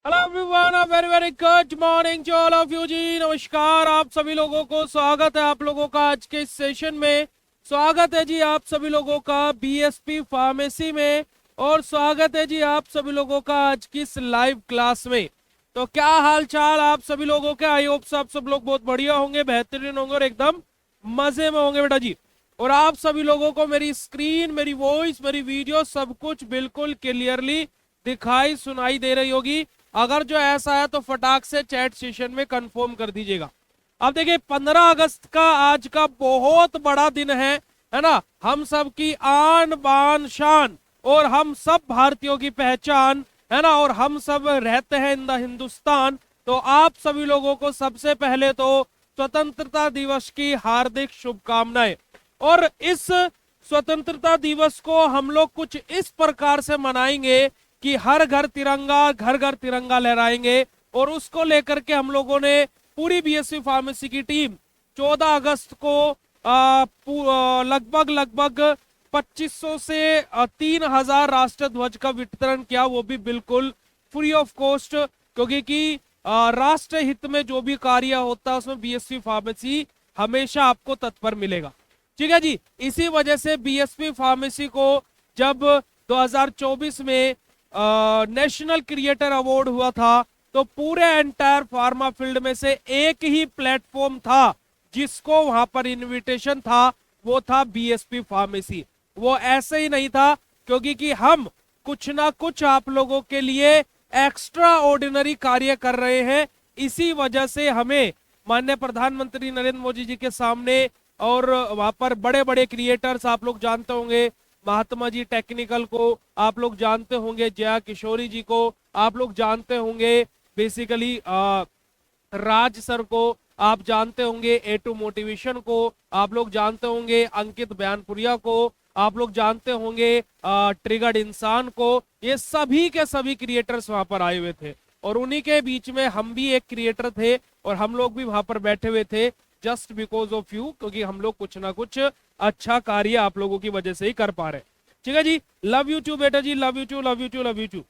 Hello everyone, very very good morning to all of you जी। नमस्कार, आप सभी लोगों को स्वागत है आप लोगों का आज के इस सेशन में। स्वागत है जी आप सभी लोगों का बीएसपी फार्मेसी में, और स्वागत है जी आप सभी लोगों का आज की इस लाइव क्लास में। तो क्या हाल चाल आप सभी लोगों के? आई होप आप सब लोग बहुत बढ़िया होंगे, बेहतरीन होंगे और एकदम मजे में होंगे बेटा जी। और आप सभी लोगों को मेरी स्क्रीन, मेरी वॉइस, मेरी वीडियो सब कुछ बिल्कुल क्लियरली दिखाई सुनाई दे रही होगी। अगर जो ऐसा है तो फटाक से चैट सेशन में कंफर्म कर दीजिएगा। अब देखिए 15 अगस्त का आज का बहुत बड़ा दिन है ना। हम सब की आन बान शान और हम सब भारतीयों की पहचान है ना, और हम सब रहते हैं इन द हिंदुस्तान। तो आप सभी लोगों को सबसे पहले तो स्वतंत्रता दिवस की हार्दिक शुभकामनाएं। और इस स्वतंत्रता दिवस को हम लोग कुछ इस प्रकार से मनाएंगे कि हर घर तिरंगा, घर घर तिरंगा लहराएंगे। और उसको लेकर के हम लोगों ने पूरी बीएससी फार्मेसी की टीम 14 अगस्त को लगभग 2500 से 3000 राष्ट्र ध्वज का वितरण किया, वो भी बिल्कुल फ्री ऑफ कॉस्ट, क्योंकि कि राष्ट्र हित में जो भी कार्य होता है उसमें बीएससी फार्मेसी हमेशा आपको तत्पर मिलेगा। ठीक है जी। इसी वजह से बीएसपी फार्मेसी को जब 2024 में नेशनल क्रिएटर अवार्ड हुआ था, तो पूरे एंटायर फार्मा फील्ड में से एक ही प्लेटफॉर्म था जिसको वहां पर इनविटेशन था, वो था बीएसपी फार्मेसी। वो ऐसे ही नहीं था, क्योंकि कि हम कुछ ना कुछ आप लोगों के लिए एक्स्ट्रा ऑर्डिनरी कार्य कर रहे हैं। इसी वजह से हमें माननीय प्रधानमंत्री नरेंद्र मोदी जी के सामने, और वहां पर बड़े बड़े क्रिएटर्स आप लोग जानते होंगे, महात्मा जी टेक्निकल को आप लोग जानते होंगे, जया किशोरी जी को आप लोग जानते होंगे, बेसिकली राज सर को आप जानते होंगे, A2 मोटिवेशन को आप लोग जानते होंगे, अंकित बयानपुरिया को आप लोग जानते होंगे, ट्रिगर्ड इंसान को। ये सभी के सभी क्रिएटर्स वहां पर आए हुए थे, और उन्हीं के बीच में हम भी एक क्रिएटर थे, और हम लोग भी वहां पर बैठे हुए थे जस्ट बिकॉज ऑफ यू, क्योंकि हम लोग कुछ ना कुछ अच्छा कार्य आप लोगों की वजह से ही कर पा रहे हैं। ठीक है जी। लव यू टू बेटा जी, love you too, love you too, love you too.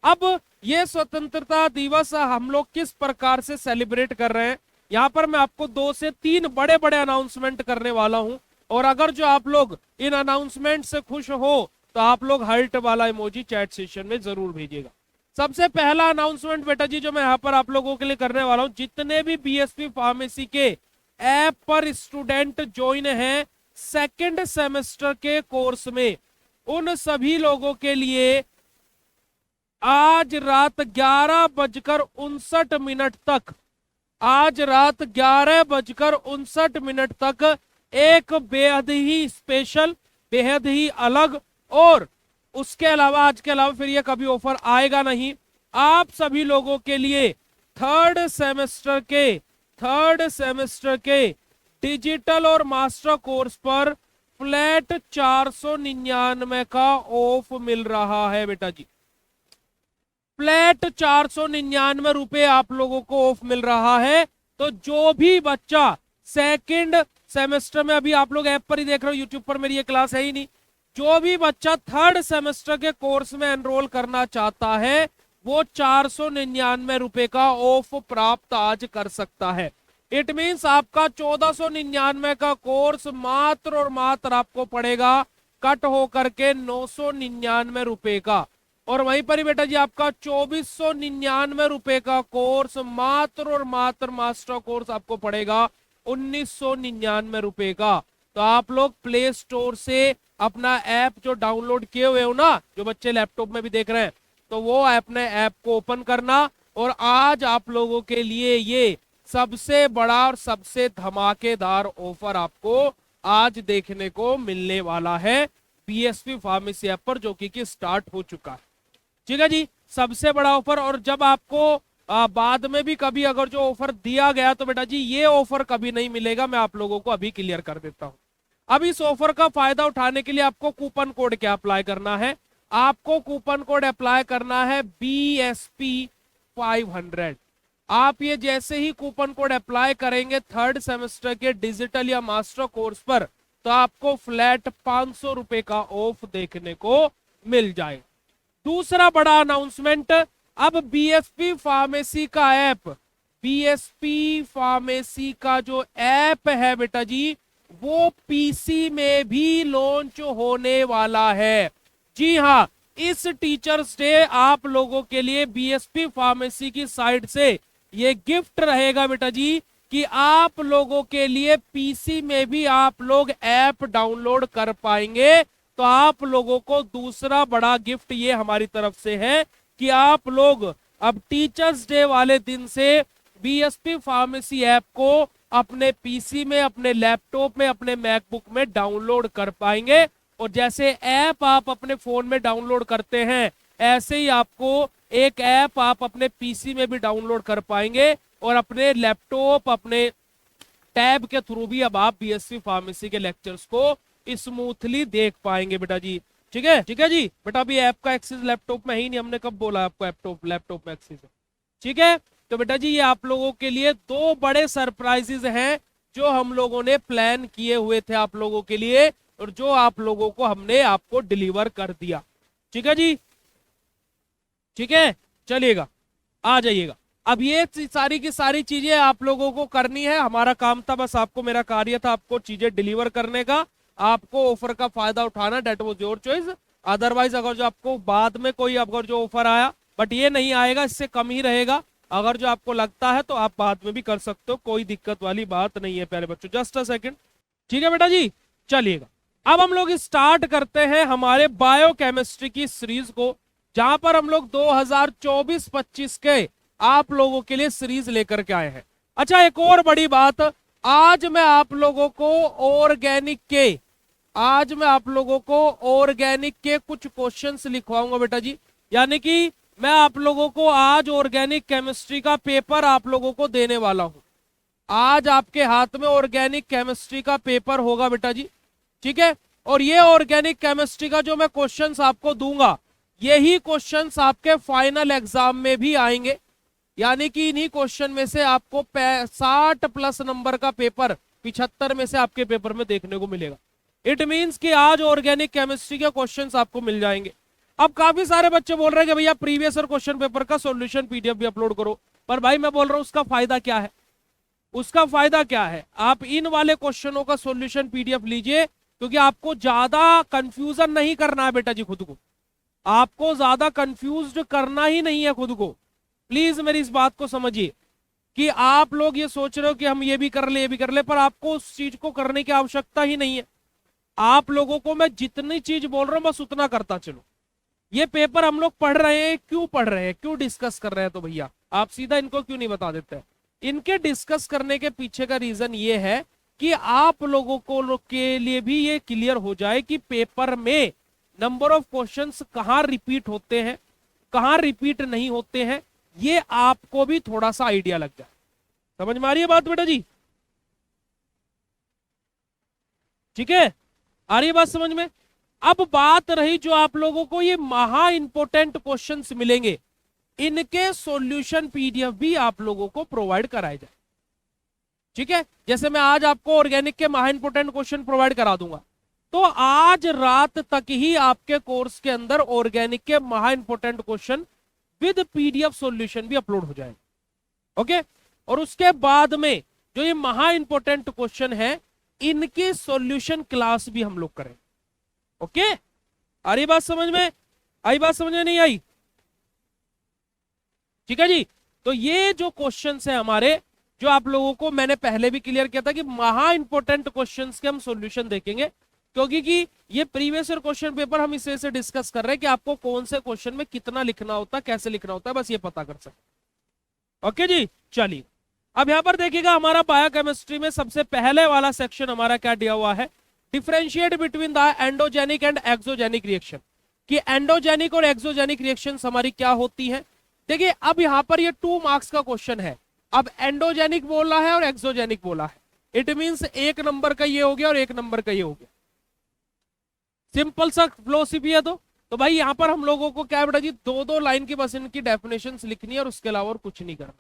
अब ये स्वतंत्रता दिवस हम लोग किस प्रकार से सेलिब्रेट कर रहे हैं, यहाँ पर मैं आपको 2 से 3 बड़े बड़े अनाउंसमेंट करने वाला हूं। और अगर जो आप लोग इन अनाउंसमेंट से खुश हो तो आप लोग हार्ट वाला इमोजी चैट सेशन में जरूर भेजिएगा। सबसे पहला अनाउंसमेंट बेटा जी जो मैं यहाँ पर आप लोगों के लिए करने वाला हूं, जितने भी बीएसपी फार्मेसी के ऐप पर स्टूडेंट ज्वाइन हैं सेकंड सेमेस्टर के कोर्स में, उन सभी लोगों के लिए आज रात 11:59 तक, आज रात 11:59 तक एक बेहद ही स्पेशल, बेहद ही अलग, और उसके अलावा आज के अलावा फिर ये कभी ऑफर आएगा नहीं, आप सभी लोगों के लिए थर्ड सेमेस्टर के डिजिटल और मास्टर कोर्स पर फ्लैट 499 का ऑफ मिल रहा है बेटा जी। फ्लैट 499 रुपए आप लोगों को ऑफ मिल रहा है। तो जो भी बच्चा सेकंड सेमेस्टर में, अभी आप लोग ऐप पर ही देख रहे हो, यूट्यूब पर मेरी ये क्लास है ही नहीं, जो भी बच्चा थर्ड सेमेस्टर के कोर्स में एनरोल करना चाहता है वो 499 रुपए का ऑफ प्राप्त आज कर सकता है। इट मीन्स आपका 1499 का कोर्स मात्र और मात्र आपको पड़ेगा कट होकर के 999 रुपए का। और वहीं पर ही बेटा जी आपका 2499 रुपए का कोर्स मात्र और मात्र मास्टर कोर्स आपको पड़ेगा 1999 रुपए का। तो आप लोग प्ले स्टोर से अपना ऐप जो डाउनलोड किए हुए हो ना, जो बच्चे लैपटॉप में भी देख रहे हैं, तो वो अपने ऐप को ओपन करना। और आज आप लोगों के लिए ये सबसे बड़ा और सबसे धमाकेदार ऑफर आपको आज देखने को मिलने वाला है बीएसपी फार्मेसी ऐप पर, जो कि स्टार्ट हो चुका है। ठीक है जी, सबसे बड़ा ऑफर। और जब आपको बाद में भी कभी अगर जो ऑफर दिया गया तो बेटा जी ये ऑफर कभी नहीं मिलेगा, मैं आप लोगों को अभी क्लियर कर देता हूं। अब इस ऑफर का फायदा उठाने के लिए आपको कूपन कोड क्या अप्लाई करना है? आपको कूपन कोड अप्लाई करना है BSP500। आप ये जैसे ही कूपन कोड अप्लाई करेंगे थर्ड सेमेस्टर के डिजिटल या मास्टर कोर्स पर, तो आपको फ्लैट 500 रुपए का ऑफ देखने को मिल जाए। दूसरा बड़ा अनाउंसमेंट, अब बीएसपी फार्मेसी का ऐप, बीएसपी फार्मेसी का जो ऐप है बेटा जी, वो पीसी में भी लॉन्च होने वाला है। जी हाँ, इस टीचर्स डे आप लोगों के लिए बीएसपी फार्मेसी की साइड से ये गिफ्ट रहेगा बेटा जी कि आप लोगों के लिए पीसी में भी आप लोग ऐप डाउनलोड कर पाएंगे। तो आप लोगों को दूसरा बड़ा गिफ्ट ये हमारी तरफ से है कि आप लोग अब टीचर्स डे वाले दिन से बीएसपी फार्मेसी ऐप को अपने पीसी में, अपने लैपटॉप में, अपने मैकबुक में डाउनलोड कर पाएंगे। और जैसे ऐप आप अपने फोन में डाउनलोड करते हैं, ऐसे ही आपको एक ऐप आप अपने पीसी में भी डाउनलोड कर पाएंगे और अपने लैपटॉप, अपने टैब के थ्रू भी अब आप बीएससी फार्मेसी के लेक्चर्स को स्मूथली देख पाएंगे बेटा जी। ठीक है जी बेटा। अभी ऐप का एक्सेस लैपटॉप में ही नहीं, हमने कब बोला आपको लैपटॉप में एक्सेस है। ठीक है, तो बेटा जी ये आप लोगों के लिए दो बड़े सरप्राइजेस हैं जो हम लोगों ने प्लान किए हुए थे आप लोगों के लिए, और जो आप लोगों को हमने आपको डिलीवर कर दिया। ठीक है जी, ठीक है, चलिएगा, आ जाइएगा। अब ये सारी की सारी चीजें आप लोगों को करनी है। हमारा काम था, बस आपको, मेरा कार्य था आपको चीजें डिलीवर करने का, आपको ऑफर का फायदा उठाना, that was your choice. Otherwise अगर जो आपको बाद में कोई अगर जो ऑफर आया, बट ये नहीं आएगा, इससे कम ही रहेगा। अगर जो आपको लगता है तो आप बाद में भी कर सकते हो, कोई दिक्कत वाली बात नहीं है प्यारे बच्चों। Just a second. ठीक है बेटा जी, चलिएगा। अब हम लोग स्टार्ट करते हैं हमारे बायोकेमिस्ट्री की सीरीज को, जहां पर हम लोग 2024-25 के आप लोगों के लिए सीरीज लेकर के आए हैं। अच्छा, एक और बड़ी बात, आज मैं आप लोगों को ऑर्गेनिक के कुछ क्वेश्चंस लिखवाऊंगा बेटा जी। यानी कि मैं आप लोगों को आज ऑर्गेनिक केमिस्ट्री का पेपर आप लोगों को देने वाला हूं। आज आपके हाथ में ऑर्गेनिक केमिस्ट्री का पेपर होगा बेटा जी। ठीक है, और ये ऑर्गेनिक केमिस्ट्री का जो मैं क्वेश्चंस आपको दूंगा, यही क्वेश्चंस आपके फाइनल एग्जाम में भी आएंगे। यानी कि इन्हीं क्वेश्चन में से आपको 60+ नंबर का पेपर 75 में से आपके पेपर में देखने को मिलेगा। इट मींस कि आज ऑर्गेनिक केमिस्ट्री के क्वेश्चंस आपको मिल जाएंगे। अब काफी सारे बच्चे बोल रहे हैं कि भैया प्रीवियस ईयर क्वेश्चन पेपर का सॉल्यूशन पीडीएफ भी अपलोड करो, पर भाई मैं बोल रहा हूं उसका फायदा क्या है? उसका फायदा क्या है? आप इन वाले क्वेश्चनों का सॉल्यूशन पीडीएफ लीजिए, क्योंकि आपको ज्यादा कंफ्यूजन नहीं करना है बेटा जी। खुद को आपको ज्यादा कंफ्यूज्ड करना ही नहीं है खुद को। प्लीज मेरी इस बात को समझिए कि आप लोग ये सोच रहे हो कि हम ये भी कर ले, ये भी कर ले, पर आपको उस चीज को करने की आवश्यकता ही नहीं है। आप लोगों को मैं जितनी चीज बोल रहा हूं बस उतना करता चलो। ये पेपर हम लोग पढ़ रहे हैं, क्यों पढ़ रहे हैं, क्यों डिस्कस कर रहे हैं, तो भैया आप सीधा इनको क्यों नहीं बता देते? इनके डिस्कस करने के पीछे का रीजन ये है कि आप लोगों को के लिए भी ये क्लियर हो जाए कि पेपर में नंबर ऑफ क्वेश्चंस कहां रिपीट होते हैं, कहां रिपीट नहीं होते हैं, ये आपको भी थोड़ा सा आइडिया लग जाए। समझ में आ रही है बात बेटा जी? ठीक है, आ रही है बात समझ में? अब बात रही जो आप लोगों को ये महा इंपोर्टेंट क्वेश्चंस मिलेंगे, इनके सॉल्यूशन पीडीएफ भी आप लोगों को प्रोवाइड कराए जाए। ठीक है, जैसे मैं आज आपको ऑर्गेनिक के महा इंपोर्टेंट क्वेश्चन प्रोवाइड करा दूंगा, तो आज रात तक ही आपके कोर्स के अंदर ऑर्गेनिक के महा important question with PDF solution भी अपलोड हो जाएगा। ओके, और उसके बाद में जो ये महा इंपोर्टेंट क्वेश्चन है, इनकी सॉल्यूशन क्लास भी हम लोग करें। ओके, आ रही बात समझ में? आई बात समझ में? नहीं आई? ठीक है जी। तो ये जो क्वेश्चंस है हमारे, जो आप लोगों को मैंने पहले भी क्लियर किया था कि महा इंपोर्टेंट क्वेश्चंस के हम सॉल्यूशन देखेंगे, क्योंकि कि ये प्रीवियस ईयर क्वेश्चन पेपर हम इसे से डिस्कस कर रहे हैं कि आपको कौन से क्वेश्चन में कितना लिखना होता है, कैसे लिखना होता है, बस ये पता कर सकते। ओके जी, चलिए अब यहां पर देखिएगा, हमारा बायोकेमिस्ट्री में सबसे पहले वाला सेक्शन हमारा क्या दिया हुआ है? Differentiate between the endogenic and exogenic reaction, कि एंडोजेनिक और एक्सोजेनिक रिएक्शंस हमारी क्या होती है। देखिए अब यहां पर ये 2 मार्क्स का क्वेश्चन है। अब एंडोजेनिक बोला है और एक्सोजेनिक बोला है, इट मींस 1 नंबर का ये हो गया और 1 नंबर का ये हो गया। सिंपल सा फिलोसफी है। तो भाई यहां पर हम लोगों को क्या है बेटा जी, 2-2 लाइन की बस इनकी डेफिनेशंस लिखनी है और उसके अलावा और कुछ नहीं करना।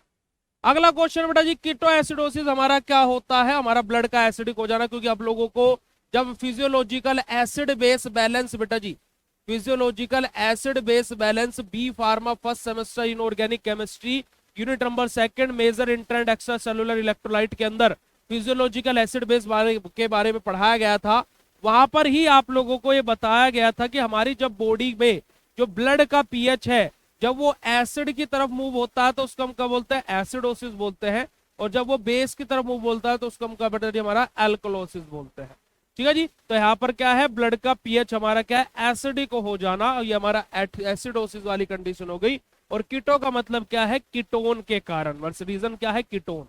अगला क्वेश्चन बेटा जी, कीटो एसिडोसिस हमारा क्या होता है? हमारा ब्लड का एसिडिक हो जाना, क्योंकि आप लोगों को जब फिजियोलॉजिकल एसिड बेस बैलेंस बेटा जी, physiological acid base balance, B pharma first semester inorganic chemistry unit number 2 major inter and extracellular electrolyte के अंदर फिजियोलॉजिकल एसिड बेस के बारे में पढ़ाया गया था। वहां पर ही आप लोगों को ये बताया गया था कि हमारी जब बॉडी में जो ब्लड का पीएच है जब वो एसिड की तरफ मूव होता है तो उसको हम क्या बोलते हैं, एसिडोसिस बोलते हैं, और जब वो बेस की तरफ मूव बोलता है तो उसको हम क्या बोलते हैं, हमारा एल्कलोसिस बोलते हैं। ठीक है जी। तो यहाँ पर क्या है, ब्लड का पीएच हमारा क्या है, एसिडिक हो जाना, और ये हमारा एसिडोसिस वाली कंडीशन हो गई। और कीटो का मतलब क्या है, कीटोन के कारण, बस रीजन क्या है, कीटोन।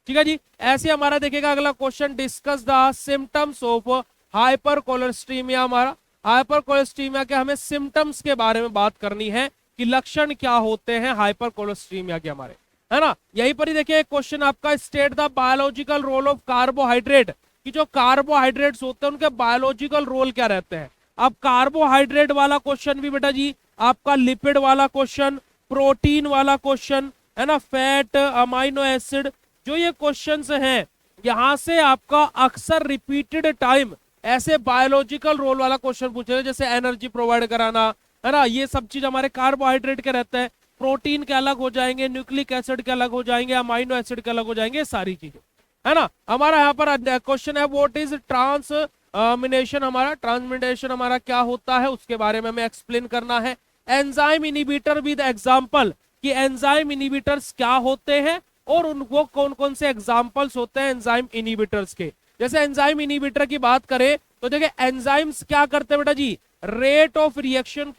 ठीक है जी। ऐसे हमारा देखेगा अगला question, discuss the symptoms of hypercholesterolaemia. हमारा हाइपर कोलेस्ट्रीमिया के हमें सिम्टम्स के बारे में बात करनी है कि लक्षण क्या होते हैं हाइपर कोलेस्ट्रीमिया के हमारे, है ना। यहीं पर ही देखिए एक क्वेश्चन आपका, state the biological role of carbohydrate, कि जो कार्बोहाइड्रेट्स होते हैं उनके बायोलॉजिकल रोल क्या रहते हैं। अब कार्बोहाइड्रेट वाला क्वेश्चन भी बेटा जी आपका, लिपिड वाला क्वेश्चन, प्रोटीन वाला क्वेश्चन, है ना, फैट, अमाइनो एसिड, जो ये क्वेश्चंस हैं यहां से आपका अक्सर रिपीटेड टाइम ऐसे बायोलॉजिकल रोल वाला क्वेश्चन पूछे, जैसे एनर्जी प्रोवाइड कराना, है ना, ये सब चीज हमारे कार्बोहाइड्रेट के रहते हैं। प्रोटीन के अलग हो जाएंगे, न्यूक्लिक एसिड के अलग हो जाएंगे, अमाइनो एसिड के अलग हो जाएंगे, सारी चीजें, है ना। हमारा यहाँ पर क्वेश्चन है, व्हाट इज ट्रांसमिनेशन, हमारा ट्रांसमिनेशन हमारा क्या होता है उसके बारे में हमें एक्सप्लेन करना है। एंजाइम इनिबिटर विद एग्जांपल, कि एंजाइम इनिबिटर्स क्या होते हैं और उनको कौन कौन से एग्जांपल्स होते हैं एंजाइम इनिबिटर्स के। जैसे एंजाइम इनिबिटर की बात करें तो देखिए एंजाइम्स क्या करते हैं बेटा जी, रेट ऑफ रिएक्शन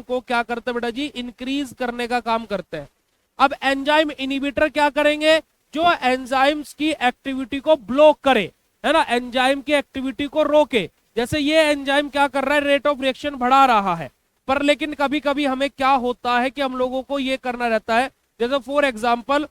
को क्या करते हैं बेटा जी, इंक्रीज करने का काम करते हैं। अब एंजाइम इनिबिटर क्या करेंगे, जो एंजाइम्स की एक्टिविटी को ब्लॉक करे, है ना, एंजाइम की एक्टिविटी को रोके। जैसे ये एंजाइम क्या कर रहा है, रेट ऑफ रिएक्शन बढ़ा रहा है, पर लेकिन कभी कभी हमें क्या होता है कि हम लोगों को ये करना रहता है, जैसे फॉर एग्जाम्पल,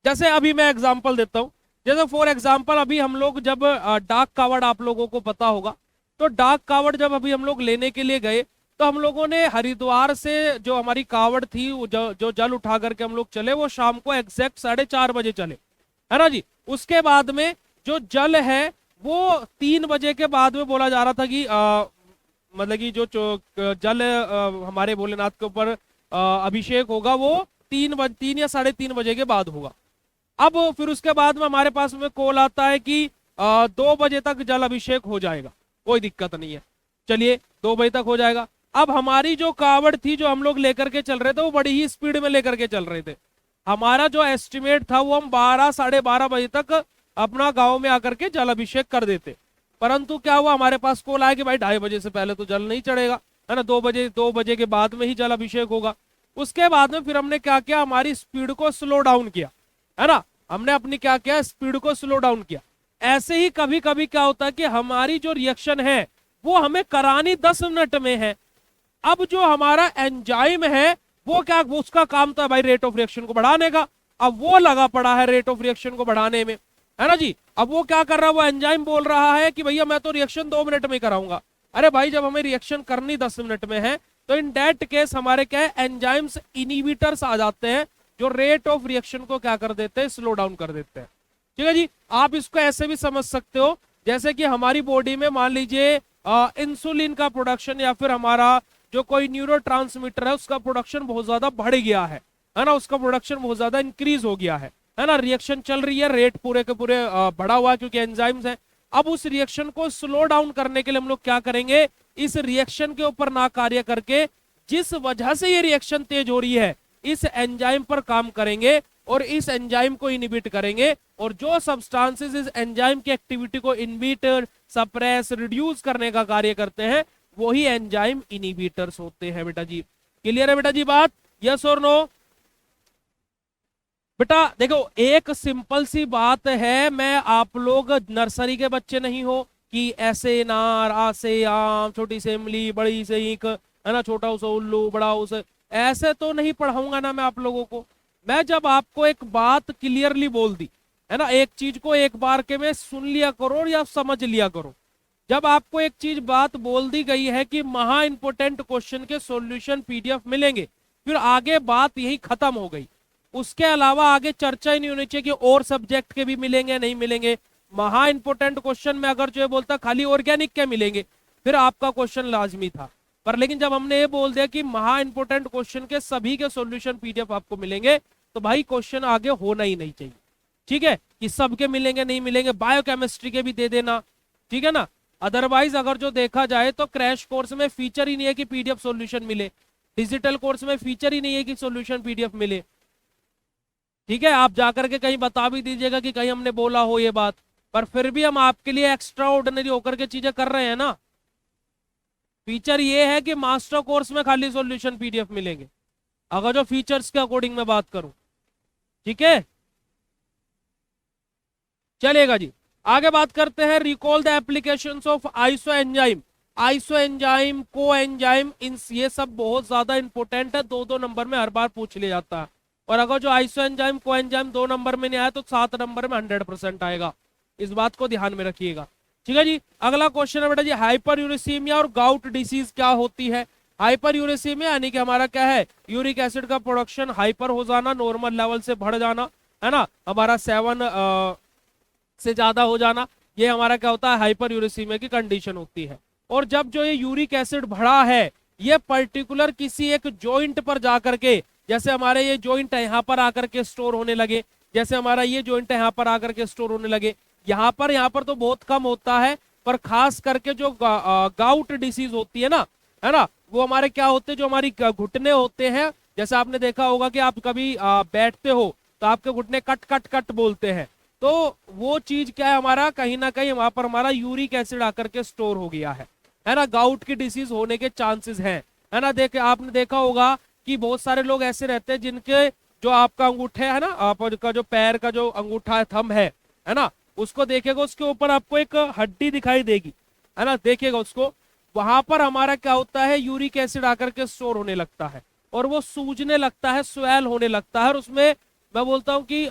जैसे अभी मैं एग्जाम्पल देता हूं, जैसे फॉर एग्जाम्पल अभी हम लोग जब डार्क कावड़ आप लोगों को पता होगा, तो डार्क कावड़ जब अभी हम लोग लेने के लिए गए तो हम लोगों ने हरिद्वार से जो हमारी कावड़ थी, जो जल उठा करके हम लोग चले, वो शाम को एग्जैक्ट 4:30 चले, है ना जी। उसके बाद में जो जल है वो 3 बजे के बाद में बोला जा रहा था कि मतलब कि जो जल हमारे भोलेनाथ के ऊपर अभिषेक होगा वो 3 या 3:30 बजे के बाद होगा। अब फिर उसके बाद में हमारे पास में कॉल आता है कि 2 बजे तक जल अभिषेक हो जाएगा, कोई दिक्कत नहीं है, चलिए 2 बजे तक हो जाएगा। अब हमारी जो कावड़ थी जो हम लोग लेकर के चल रहे थे वो बड़ी ही स्पीड में लेकर के चल रहे थे। हमारा जो एस्टिमेट था वो हम 12 12:30 बजे तक अपना गांव में आकर के जल अभिषेक कर देते, परंतु क्या हुआ, हमारे पास कॉल आया कि भाई 2:30 बजे से पहले तो जल नहीं चढ़ेगा, है ना, 2 बजे के बाद में ही जल अभिषेक होगा। उसके बाद में फिर हमने क्या किया, हमारी स्पीड को स्लो डाउन किया, है ना, हमने अपनी क्या किया, स्पीड को स्लो डाउन किया। ऐसे ही कभी कभी क्या होता है कि हमारी जो रिएक्शन है वो हमें करानी 10 मिनट में है। अब जो हमारा एंजाइम है वो क्या, उसका काम था भाई रेट ऑफ रिएक्शन को बढ़ाने का, अब वो लगा पड़ा है रेट ऑफ रिएक्शन को बढ़ाने में, है ना जी। अब वो क्या कर रहा है, वो एंजाइम बोल रहा है कि भैया मैं तो रिएक्शन 2 मिनट में कराऊंगा। अरे भाई जब हमें रिएक्शन करनी 10 मिनट में है तो इन दैट केस हमारे क्या है, एंजाइम्स इनिबिटर्स आ जाते हैं जो रेट ऑफ रिएक्शन को क्या कर देते हैं, स्लो डाउन कर देते हैं। ठीक है जी। आप इसको ऐसे भी समझ सकते हो जैसे कि हमारी बॉडी में मान लीजिए इंसुलिन का प्रोडक्शन या फिर हमारा जो कोई न्यूरोट्रांसमीटर है उसका प्रोडक्शन बहुत ज्यादा बढ़ गया है ना, उसका प्रोडक्शन बहुत ज्यादा इंक्रीज हो गया है ना, रिएक्शन चल रही है, रेट पूरे के पूरे बढ़ा हुआ है क्योंकि एंजाइम्स है। अब उस रिएक्शन को स्लो डाउन करने के लिए हम लोग क्या करेंगे, इस रिएक्शन के ऊपर ना कार्य करके जिस वजह से ये रिएक्शन तेज हो रही है इस एंजाइम पर काम करेंगे और इस एंजाइम को इनहिबिट करेंगे, और जो सब्सटेंसेस इस एंजाइम की एक्टिविटी को इनहिबिट, सप्रेस, रिड्यूस करने का कार्य करते हैं वही एंजाइम इनहिबिटर्स होते हैं। बेटा जी क्लियर है बेटा जी बात, यस और नो। बेटा देखो एक सिंपल सी बात है, मैं आप लोग नर्सरी के बच्चे नहीं हो कि ऐसे नार, आ से आम, छोटी से इमली, बड़ी से ईंख, है ना, छोटा उसे उल्लू, बड़ा उसे, ऐसे तो नहीं पढ़ाऊंगा ना मैं आप लोगों को। मैं जब आपको एक बात क्लियरली बोल दी है ना, एक चीज को एक बार के में सुन लिया करो या समझ लिया करो। जब आपको एक चीज बात बोल दी गई है कि महा इंपोर्टेंट क्वेश्चन के सॉल्यूशन पीडीएफ मिलेंगे, फिर आगे बात यही खत्म हो गई। उसके अलावा आगे चर्चा ही नहीं होनी चाहिए कि और सब्जेक्ट के भी मिलेंगे नहीं मिलेंगे, महा इंपोर्टेंट क्वेश्चन में अगर जो है बोलता खाली ऑर्गेनिक क्या मिलेंगे, फिर आपका क्वेश्चन लाजमी था। पर लेकिन जब हमने ये बोल दिया कि महा इंपोर्टेंट क्वेश्चन के सभी के सॉल्यूशन पीडीएफ आपको मिलेंगे, तो भाई क्वेश्चन आगे होना ही नहीं चाहिए। ठीक है, कि सबके मिलेंगे नहीं मिलेंगे, बायोकेमिस्ट्री के भी दे देना, ठीक है ना। अदरवाइज अगर जो देखा जाए तो क्रैश कोर्स में फीचर ही नहीं है कि पीडीएफ सॉल्यूशन मिले, डिजिटल कोर्स में फीचर ही नहीं है कि सॉल्यूशन पीडीएफ मिले। ठीक है, आप जाकर के कहीं बता भी दीजिएगा कि कहीं हमने बोला हो ये बात, पर फिर भी हम आपके लिए एक्स्ट्रा ऑर्डिनरी होकर के चीजें कर रहे हैं ना। फीचर ये है कि मास्टर कोर्स में खाली सॉल्यूशन पीडीएफ मिलेंगे, अगर जो फीचर्स के अकॉर्डिंग मैं बात करूं। ठीक है, चलेगा जी। आगे बात करते हैं, recall the applications of iso enzyme. Iso enzyme, को एंजाइम, इन ये सब बहुत ज्यादा इंपॉर्टेंट है, 2-2 नंबर में हर बार पूछ लिया जाता है। और अगर जो आइसो एंजाइम, को एंजाइम 2 नंबर में नहीं आया तो 7 नंबर में 100% आएगा, इस बात को ध्यान में रखिएगा। ठीक है जी, अगला क्वेश्चन है बेटा जी, हाइपर यूरेसीमिया और गाउट डिसीज क्या होती है। हाइपर यूरेसीमिया यानी कि हमारा क्या है, यूरिक एसिड का प्रोडक्शन हाइपर हो जाना, नॉर्मल लेवल से बढ़ जाना, है ना, हमारा 7 से ज्यादा हो जाना, ये हमारा क्या होता है, हाइपर यूरेसीमिया की कंडीशन होती है। और जब जो ये यूरिक एसिड बढ़ा है, ये पर्टिकुलर किसी एक जॉइंट पर जाकर के, जैसे हमारे ये जॉइंट है यहाँ पर आकर के स्टोर होने लगे, जैसे हमारा ये जॉइंट है यहाँ पर आकर के स्टोर होने लगे, यहाँ पर तो बहुत कम होता है, पर खास करके जो गाउट डिसीज होती है ना, वो हमारे क्या होते हैं, जो हमारी घुटने होते हैं, जैसे आपने देखा होगा कि आप कभी बैठते हो तो आपके घुटने कट कट कट बोलते हैं, तो वो चीज क्या है, हमारा कहीं ना कहीं वहां पर हमारा यूरिक एसिड आकर के स्टोर हो गया है ना, गाउट की डिसीज होने के चांसेस हैं, है ना। आपने देखा होगा कि बहुत सारे लोग ऐसे रहते हैं जिनके जो आपका अंगूठे है ना, आपका जो पैर का जो अंगूठा है, थंब है ना, उसको देखेगा, उसके ऊपर आपको एक हड्डी दिखाई देगी, है ना, देखिएगा उसको, वहां पर हमारा क्या होता है, यूरिक एसिड आकर के स्टोर होने लगता है, और वो सूजने लगता है, स्वेल होने लगता है, और उसमें मैं बोलता हूं कि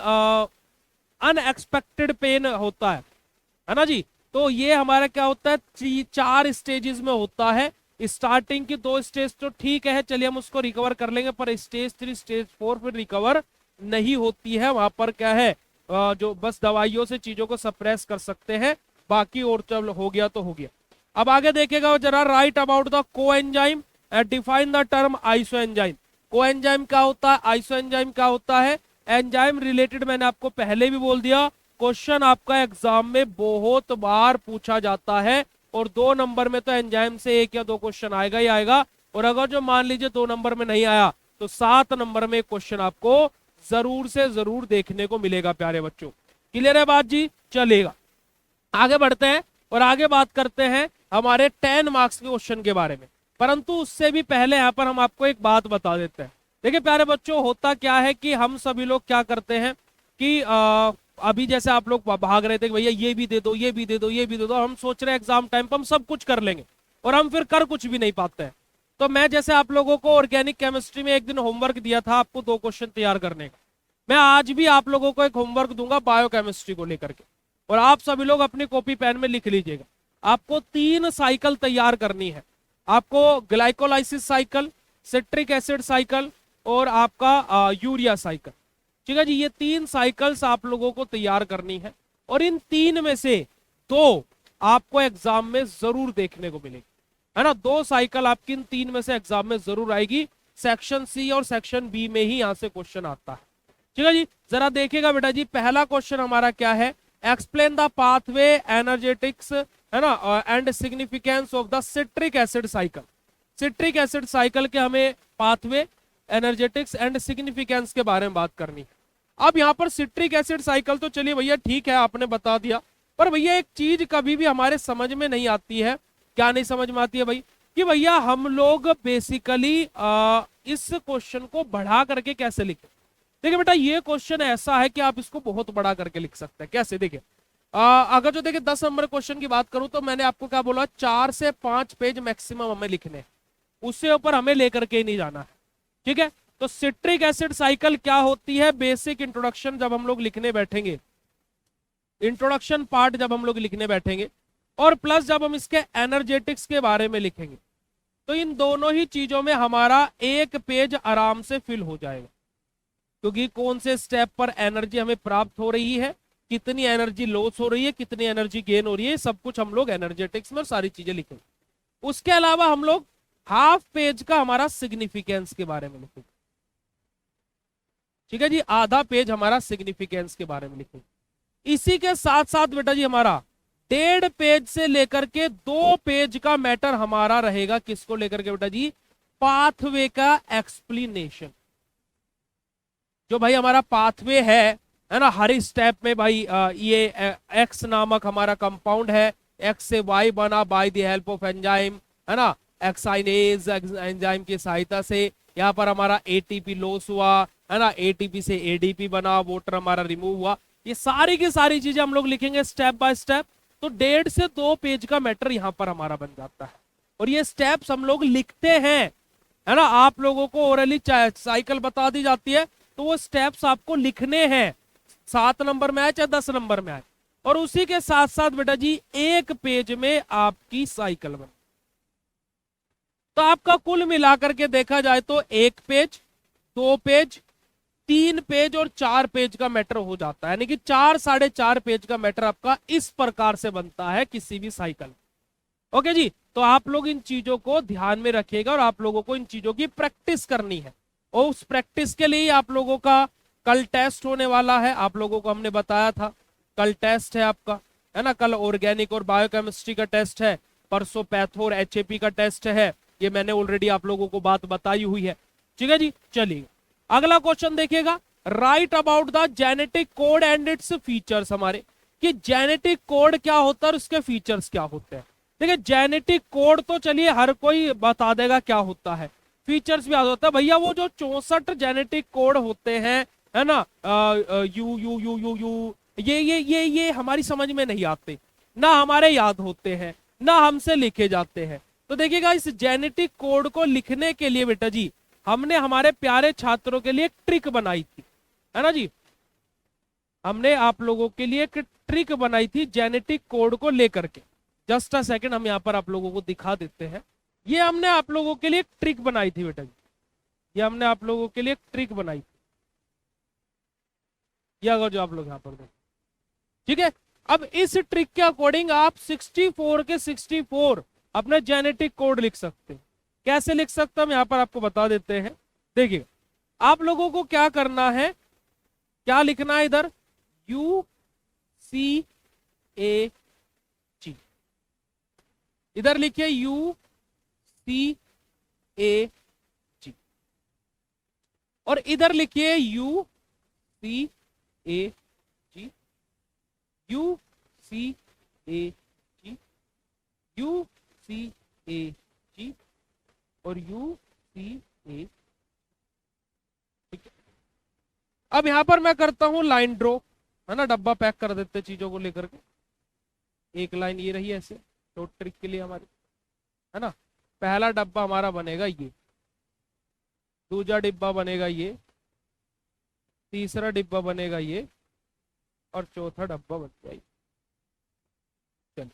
अनएक्सपेक्टेड पेन होता है ना जी। तो ये हमारा क्या होता है, 4 स्टेजेस में होता है। स्टार्टिंग की 2 स्टेज तो ठीक है, चलिए हम उसको रिकवर कर लेंगे, पर स्टेज 3 स्टेज 4 फिर रिकवर नहीं होती है, वहां पर क्या है, जो बस दवाइयों से चीजों को सप्रेस कर सकते हैं, बाकी और चल हो गया तो हो गया। अब आगे देखेगा जरा, राइट अबाउट द को enzyme and define the term iso enzyme. को एंजाइम क्या होता है, आइसो एंजाइम क्या होता है। एंजाइम रिलेटेड मैंने आपको पहले भी बोल दिया, क्वेश्चन आपका एग्जाम में बहुत बार पूछा जाता है, और 2 नंबर में तो एंजाइम से 1 या 2 क्वेश्चन आएगा ही आएगा, और अगर जो मान लीजिए 2 नंबर में नहीं आया तो 7 नंबर में क्वेश्चन आपको जरूर से जरूर देखने को मिलेगा प्यारे बच्चों। क्लियर है बात जी, चलेगा। आगे बढ़ते हैं और आगे बात करते हैं हमारे 10 मार्क्स के क्वेश्चन के बारे में, परंतु उससे भी पहले यहाँ पर हम आपको एक बात बता देते हैं। देखिए प्यारे बच्चों, होता क्या है कि हम सभी लोग क्या करते हैं कि अभी जैसे आप लोग भाग रहे थे कि भैया ये भी दे दो, ये भी दे दो, ये भी दे दो, हम सोच रहे हैं एग्जाम टाइम पर हम सब कुछ कर लेंगे, और हम फिर कर कुछ भी नहीं पाते हैं। तो मैं जैसे आप लोगों को ऑर्गेनिक केमिस्ट्री में एक दिन होमवर्क दिया था आपको 2 क्वेश्चन तैयार करने का, मैं आज भी आप लोगों को एक होमवर्क दूंगा बायोकेमिस्ट्री को लेकर के, और आप सभी लोग अपनी कॉपी पेन में लिख लीजिएगा। आपको 3 साइकिल तैयार करनी है, आपको glycolysis cycle, citric acid cycle, और आपका यूरिया साइकिल। ठीक है जी, ये 3 साइकिल्स आप लोगों को तैयार करनी है, और इन 3 में से 2 आपको एग्जाम में जरूर देखने को मिलेगी, है ना। 2 साइकिल आपकी इन 3 में से एग्जाम में जरूर आएगी, सेक्शन सी और सेक्शन बी में ही यहां से क्वेश्चन आता है। ठीक है जी, जरा देखिएगा बेटा जी, पहला क्वेश्चन हमारा क्या है, एक्सप्लेन द पाथवे एनर्जेटिक्स, है ना, and significance of the citric acid cycle. Citric acid cycle के हमें पाथवे, एनर्जेटिक्स एंड सिग्निफिकेंस के बारे में बात करनी है। अब यहाँ पर सिट्रिक एसिड साइकिल तो चलिए भैया ठीक है, आपने बता दिया, पर भैया एक चीज कभी भी हमारे समझ में नहीं आती है। क्या नहीं समझ में आती है भाई, कि भैया हम लोग बेसिकली इस क्वेश्चन को बढ़ा करके कैसे लिखें। देखिए बेटा, ये क्वेश्चन ऐसा है कि आप इसको बहुत बड़ा करके लिख सकते हैं। कैसे, देखिए अगर जो देखिए 10 नंबर क्वेश्चन की बात करूं तो मैंने आपको क्या बोला, 4 से 5 पेज मैक्सिमम हमें लिखने हैं, उससे ऊपर हमें लेकर के ही नहीं जाना है। ठीक है, तो सिट्रिक एसिड साइकिल क्या होती है, बेसिक इंट्रोडक्शन जब हम लोग लिखने बैठेंगे, इंट्रोडक्शन पार्ट जब हम लोग लिखने बैठेंगे, और प्लस जब हम इसके एनर्जेटिक्स के बारे में लिखेंगे, तो इन दोनों ही चीजों में हमारा 1 पेज आराम से फिल हो जाएगा। क्योंकि कौन से स्टेप पर एनर्जी हमें प्राप्त हो रही है, कितनी एनर्जी लॉस हो रही है, कितनी एनर्जी गेन हो रही है, सब कुछ हम लोग एनर्जेटिक्स में सारी चीजें लिखेंगे। उसके अलावा हम लोग हाफ पेज का हमारा सिग्निफिकेंस के बारे में लिखेंगे। ठीक है जी, आधा पेज हमारा सिग्निफिकेंस के बारे में लिखेंगे। इसी के साथ साथ बेटा जी हमारा 1.5 पेज से लेकर के 2 पेज का मैटर हमारा रहेगा, किसको लेकर के बेटा जी, पाथवे का एक्सप्लेनेशन। जो भाई हमारा पाथवे है ना, हर स्टेप में भाई ये एक्स नामक हमारा कंपाउंड है, एक्स से वाई बना by the help of enzyme, है ना, एक्साइनेज एंजाइम की सहायता से। यहाँ पर हमारा एटीपी लॉस हुआ, है ना, एटीपी से एडीपी बना, वाटर हमारा रिमूव हुआ। ये सारी की सारी चीजें हम लोग लिखेंगे स्टेप बाय स्टेप। तो 1.5 से 2 पेज का मैटर यहाँ पर हमारा बन जाता है, और ये स्टेप्स हम लोग लिखते हैं, है ना। आप लोगों को ओरली साइकिल बता दी जाती है, तो वो स्टेप्स आपको लिखने हैं, 7 नंबर में आए चाहे 10 नंबर में आए। और उसी के साथ साथ बेटा जी 1 पेज में आपकी साइकिल बन, तो आपका कुल मिलाकर के देखा जाए तो 1 पेज, 2 पेज, 3 पेज और 4 पेज का मैटर हो जाता है, यानी कि 4 साढ़े 4 पेज का मैटर आपका इस प्रकार से बनता है किसी भी साइकिल। ओके जी, तो आप लोग इन चीजों को ध्यान में रखिएगा और आप लोगों को इन चीजों की प्रैक्टिस करनी है, और उस प्रैक्टिस के लिए आप लोगों का कल टेस्ट होने वाला है। आप लोगों को हमने बताया था कल टेस्ट है आपका, है ना, कल ऑर्गेनिक और बायोकेमिस्ट्री का टेस्ट है, परसों पैथो और एचएपी का टेस्ट है, ये मैंने ऑलरेडी आप लोगों को बात बताई हुई है। ठीक है जी, चलिए अगला क्वेश्चन देखिएगा, right about the genetic code and its features. हमारे कि जेनेटिक कोड क्या होता है और उसके फीचर्स क्या होते हैं। देखिए जेनेटिक कोड तो चलिए हर कोई बता देगा क्या होता है, फीचर्स भी आ होता है भैया। वो जो 64 जेनेटिक कोड होते हैं, है ना, you U U U you ये हमारी समझ में नहीं आते, ना हमारे याद होते हैं, ना हमसे लिखे जाते हैं। तो देखिएगा इस जेनेटिक कोड को लिखने के लिए बेटा जी हमने हमारे प्यारे छात्रों के लिए एक ट्रिक बनाई थी, है ना जी। हमने आप लोगों के लिए एक ट्रिक बनाई थी जेनेटिक कोड को लेकर के। जस्ट अ सेकंड, हम यहाँ पर आप लोगों को दिखा देते हैं। ये हमने आप लोगों के लिए एक ट्रिक बनाई थी बेटा जी, ये हमने आप लोगों के लिए एक ट्रिक बनाई थी, ये अगर जो आप लोग यहाँ पर देखो, ठीक है। अब इस ट्रिक के अकॉर्डिंग आप 64 के 64 अपने जेनेटिक कोड लिख सकते हैं। कैसे लिख सकते हैं हम यहाँ पर आपको बता देते हैं। देखिए आप लोगों को क्या करना है, क्या लिखना है इधर, UCAG, इधर लिखिए UCAG, और इधर लिखिए UCAG, UCAG, UCAG और UCAG। अब यहां पर मैं करता हूं लाइन ड्रॉ, है ना, डब्बा पैक कर देते चीजों को लेकर के। एक लाइन ये रही ऐसे शॉर्ट ट्रिक के लिए हमारी, है ना। पहला डब्बा हमारा बनेगा ये, दूसरा डिब्बा बनेगा ये, तीसरा डिब्बा बनेगा ये, और चौथा डब्बा बन जाएगा। चलिए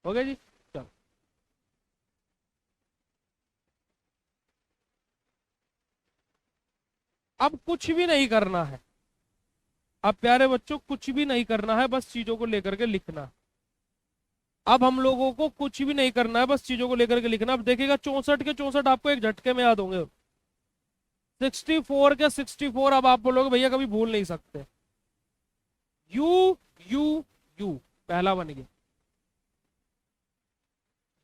हो गया जी, चलो अब कुछ भी नहीं करना है। अब प्यारे बच्चों कुछ भी नहीं करना है, बस चीजों को लेकर के लिखना है। अब हम लोगों को कुछ भी नहीं करना है, बस चीजों को लेकर के लिखना। अब देखिएगा 64 के 64 आपको एक झटके में याद होंगे, 64 के 64 अब आप बोलोगे भैया कभी भूल नहीं सकते। यू यू यू पहला बन गया,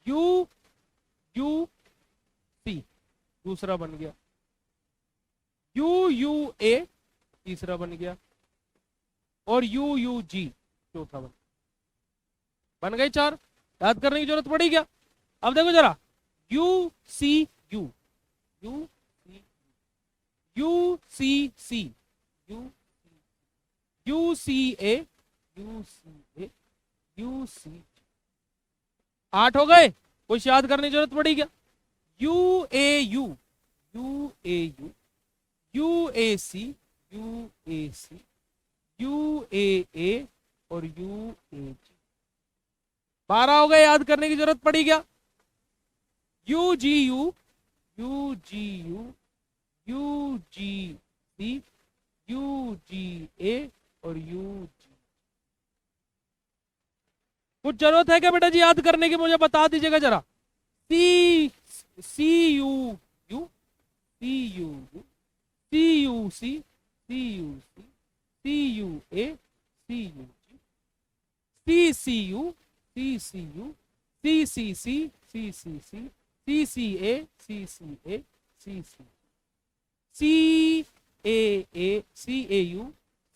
यू यू सी दूसरा बन गया, यू यू ए तीसरा बन गया, और यू यू जी चौथा बन गए 4। याद करने की जरूरत पड़ी क्या? अब देखो जरा, U C U, U U C C, U C A, U C A, U C. 8 हो गए, कुछ याद करने की जरूरत पड़ी क्या? U A U, U A U, U A C, U A C, U A A, और UAG। 12 हो गए, याद करने की जरूरत पड़ी क्या? UGU, UGU, UGC, UGA और UG। कुछ जरूरत है क्या बेटा जी याद करने की? मुझे बता दीजिएगा जरा। C C U U C U U C U C C U C C U A C U G C C U C C U C C C C C C C A C C A C C C A C A U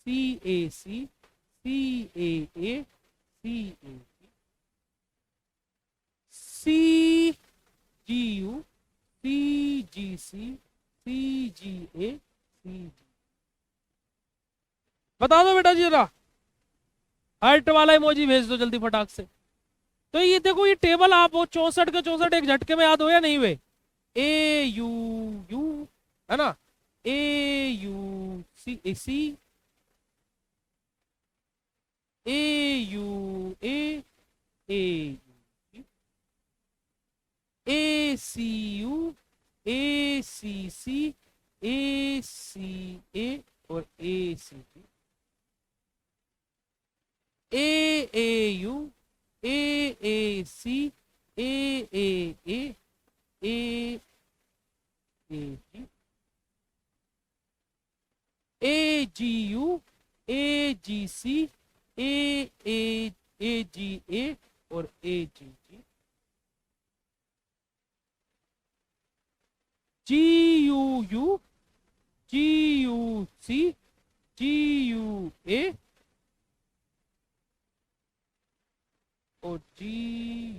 C A C A C A C G U C G C G A C G. बता दो बेटा जी जरा, heart वाला emoji भेज दो जल्दी फटाक से। तो ये देखो, ये टेबल आप वो 64 के 64 एक झटके में याद हो या नहीं हुए? ए यू यू है ना, A U C A C A U A A C U A C A और A C T A U A C A A G U A G C A G A और A G G G U G U C G U A और G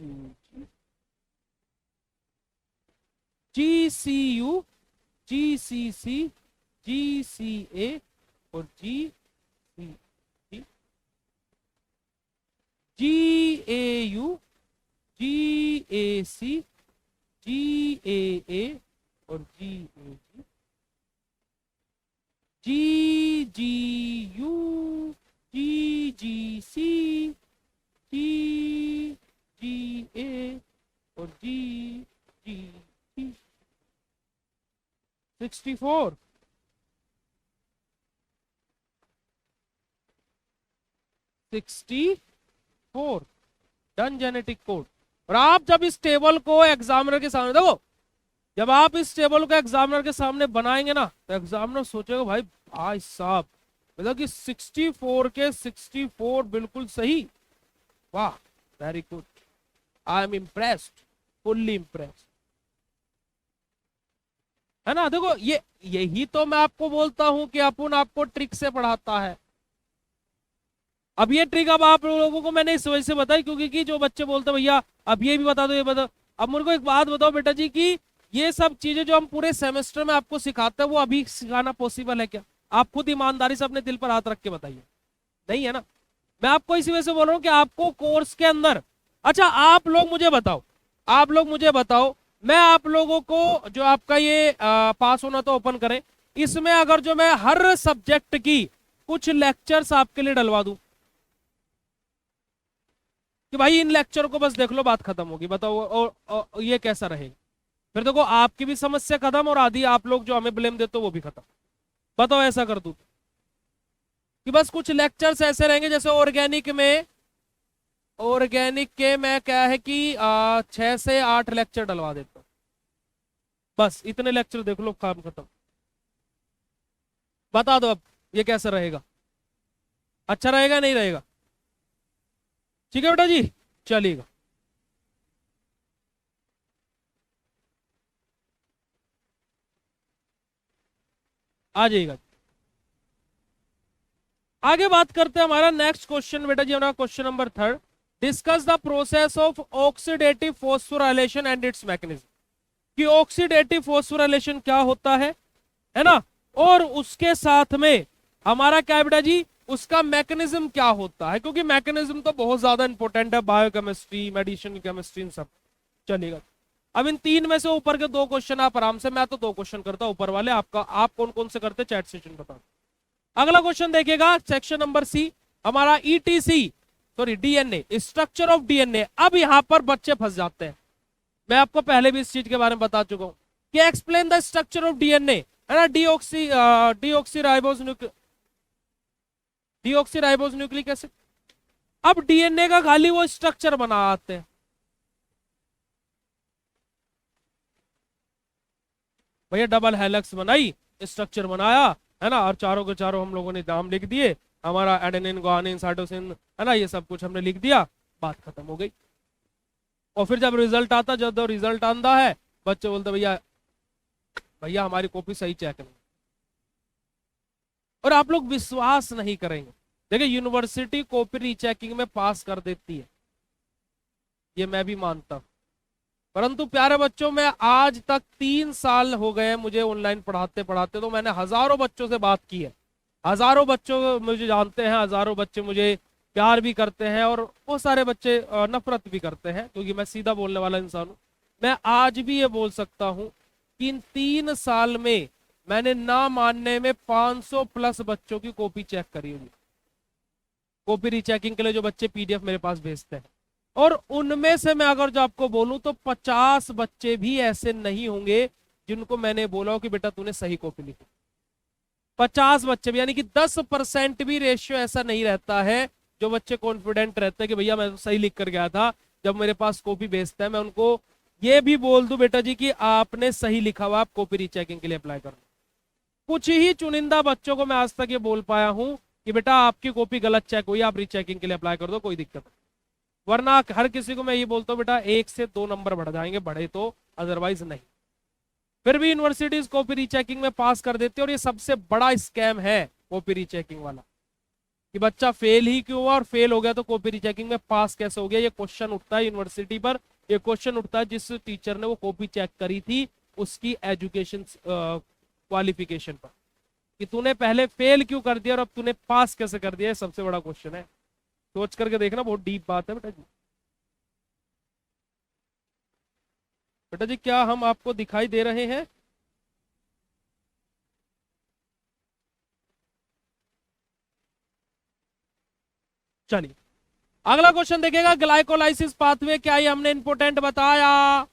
U G C U G C G C A और जी C ji ji A you ji A C G A और जी ए G G U ji ji C ji ji A और जी G जी। 64 64 done genetic code. और आप जब इस table को examiner के सामने देखो, जब आप इस टेबल को एग्जामिनर के सामने बनाएंगे ना, तो एग्जामिनर सोचेगा भाई भाई साहब, मतलब कि 64 के 64 बिल्कुल सही। वाह, very good, I am impressed, fully impressed, है ना। देखो ये यही तो मैं आपको बोलता हूं कि अपन आपको ट्रिक से पढ़ाता है। अब ये ट्रिक अब आप लोगों को मैंने इस वजह से बताई क्योंकि कि जो बच्चे बोलते भैया अब ये भी बता दो, ये बता। अब मुझे को एक बात बताओ बेटा जी कि ये सब चीजें जो हम पूरे सेमेस्टर में आपको सिखाते हैं वो अभी सिखाना पॉसिबल है क्या? आप खुद ईमानदारी से अपने दिल पर हाथ रख के बताइए, नहीं है ना। मैं आपको इसी वजह से बोल रहा हूं कि आपको कोर्स के अंदर, अच्छा आप लोग मुझे बताओ, मैं आप लोगों को जो आपका ये पास होना तो ओपन करें, इसमें अगर जो मैं हर सब्जेक्ट की कुछ लेक्चर्स आपके लिए डलवा दूं कि भाई इन लेक्चर को बस देख लो, बात खत्म होगी, बताओ और ये कैसा रहेगा? फिर देखो आपकी भी समस्या खत्म और आधी आप लोग जो हमें ब्लेम देते हो वो भी खत्म। बताओ ऐसा कर दूं कि बस कुछ लेक्चर्स ऐसे रहेंगे जैसे ऑर्गेनिक के मैं क्या है कि 6 से 8 लेक्चर डलवा देता हूं, बस इतने लेक्चर देख लो, काम खत्म। बता दो अब ये कैसा रहेगा? अच्छा रहेगा नहीं रहेगा? ठीक है बेटा जी, चलिएगा। आ जाइएगा, आगे बात करते हैं। हमारा नेक्स्ट क्वेश्चन बेटा जी, हमारा question number 3, discuss the process of oxidative phosphorylation and its mechanism. कि ऑक्सीडेटिव फॉस्फोराइलेशन क्या होता है ना, और उसके साथ में हमारा क्या है बेटा जी, उसका मैकेनिज्म क्या होता है, क्योंकि मैकेनिज्म तो बहुत ज्यादा इंपॉर्टेंट है, बायोकेमिस्ट्री, मेडिसिनल केमिस्ट्री, इन सब। चलेगा, अब इन 3 में से ऊपर के 2 क्वेश्चन आप आराम से, मैं तो 2 क्वेश्चन करता हूं ऊपर वाले, आपका आप कौन कौन से करते चैट सेशन बता। अगला क्वेश्चन देखिएगा, सेक्शन नंबर सी, हमारा etc, sorry DNA, structure of DNA. अब यहां पर बच्चे फंस जाते हैं, मैं आपको पहले भी इस चीज के बारे में बता चुका हूं कि explain the structure of DNA, है ना, डीऑक्सी राइबोस न्यूक्लिक एसिड। अब डीएनए का खाली वो स्ट्रक्चर बना आते हैं, भैया डबल हेलिक्स बनाई, स्ट्रक्चर बनाया, है ना, और चारों के चारों हम लोगों ने नाम लिख दिए, हमारा एडेनिन गुआनिन साइटोसिन, है ना, ये सब कुछ हमने लिख दिया, बात खत्म हो गई। और फिर जब रिजल्ट आता, जब रिजल्ट आता है, बच्चे बोलते भैया भैया हमारी कॉपी सही चेक नहीं, और आप लोग विश्वास नहीं करेंगे, देखिए यूनिवर्सिटी कॉपी रीचेकिंग में पास कर देती है, ये मैं भी मानता हूं, परंतु प्यारे बच्चों में आज तक 3 साल हो गए मुझे ऑनलाइन पढ़ाते पढ़ाते, तो मैंने हजारों बच्चों से बात की है, हजारों बच्चों मुझे जानते हैं, हजारों बच्चे मुझे प्यार भी करते हैं, और बहुत सारे बच्चे नफरत भी करते हैं, क्योंकि मैं सीधा बोलने वाला इंसान हूं। मैं आज भी ये बोल सकता हूं कि इन 3 साल में मैंने ना मानने में 500 प्लस बच्चों की कॉपी चेक करी हुई, कॉपी रीचेकिंग के लिए जो बच्चे पीडीएफ मेरे पास भेजते हैं, और उनमें से मैं अगर जो आपको बोलूं तो 50 बच्चे भी ऐसे नहीं होंगे जिनको मैंने बोला हो कि बेटा तूने सही कॉपी लिखी, 50 बच्चे भी, यानी कि 10% भी रेशियो ऐसा नहीं रहता है जो बच्चे कॉन्फिडेंट रहते हैं कि भैया मैं तो सही लिख कर गया था, जब मेरे पास कॉपी भेजता है मैं उनको ये भी बोल दूं बेटा जी कि आपने सही लिखा हुआ, आप कॉपी रीचेकिंग के लिए अप्लाई करना। कुछ ही चुनिंदा बच्चों को मैं आज तक ये बोल पाया हूं कि बेटा आपकी कॉपी गलत चेक हुई, आप रीचेकिंग के लिए अप्लाई कर दो, कोई दिक्कत नहीं, वरना हर किसी को मैं ये बोलता हूँ बेटा 1 से 2 नंबर बढ़ जाएंगे, बढ़े तो, अदरवाइज नहीं। फिर भी यूनिवर्सिटीज कॉपी रीचेकिंग में पास कर देती है, और ये सबसे बड़ा स्कैम है कॉपी रीचेकिंग वाला, कि बच्चा फेल ही क्यों हुआ, और फेल हो गया तो कॉपी रीचेकिंग में पास कैसे हो गया। ये क्वेश्चन उठता है यूनिवर्सिटी पर, ये क्वेश्चन उठता है जिस टीचर ने वो कॉपी चेक करी थी उसकी एजुकेशन क्वालिफिकेशन पर, कि तूने पहले फेल क्यों कर दिया और अब तूने पास कैसे कर दिया, सबसे बड़ा क्वेश्चन है। सोच करके देखना, बहुत डीप बात है बेटा जी। बेटा जी क्या हम आपको दिखाई दे रहे हैं? चलिए अगला क्वेश्चन देखिएगा, ग्लाइकोलाइसिस पाथवे, क्या ये हमने इंपोर्टेंट बताया?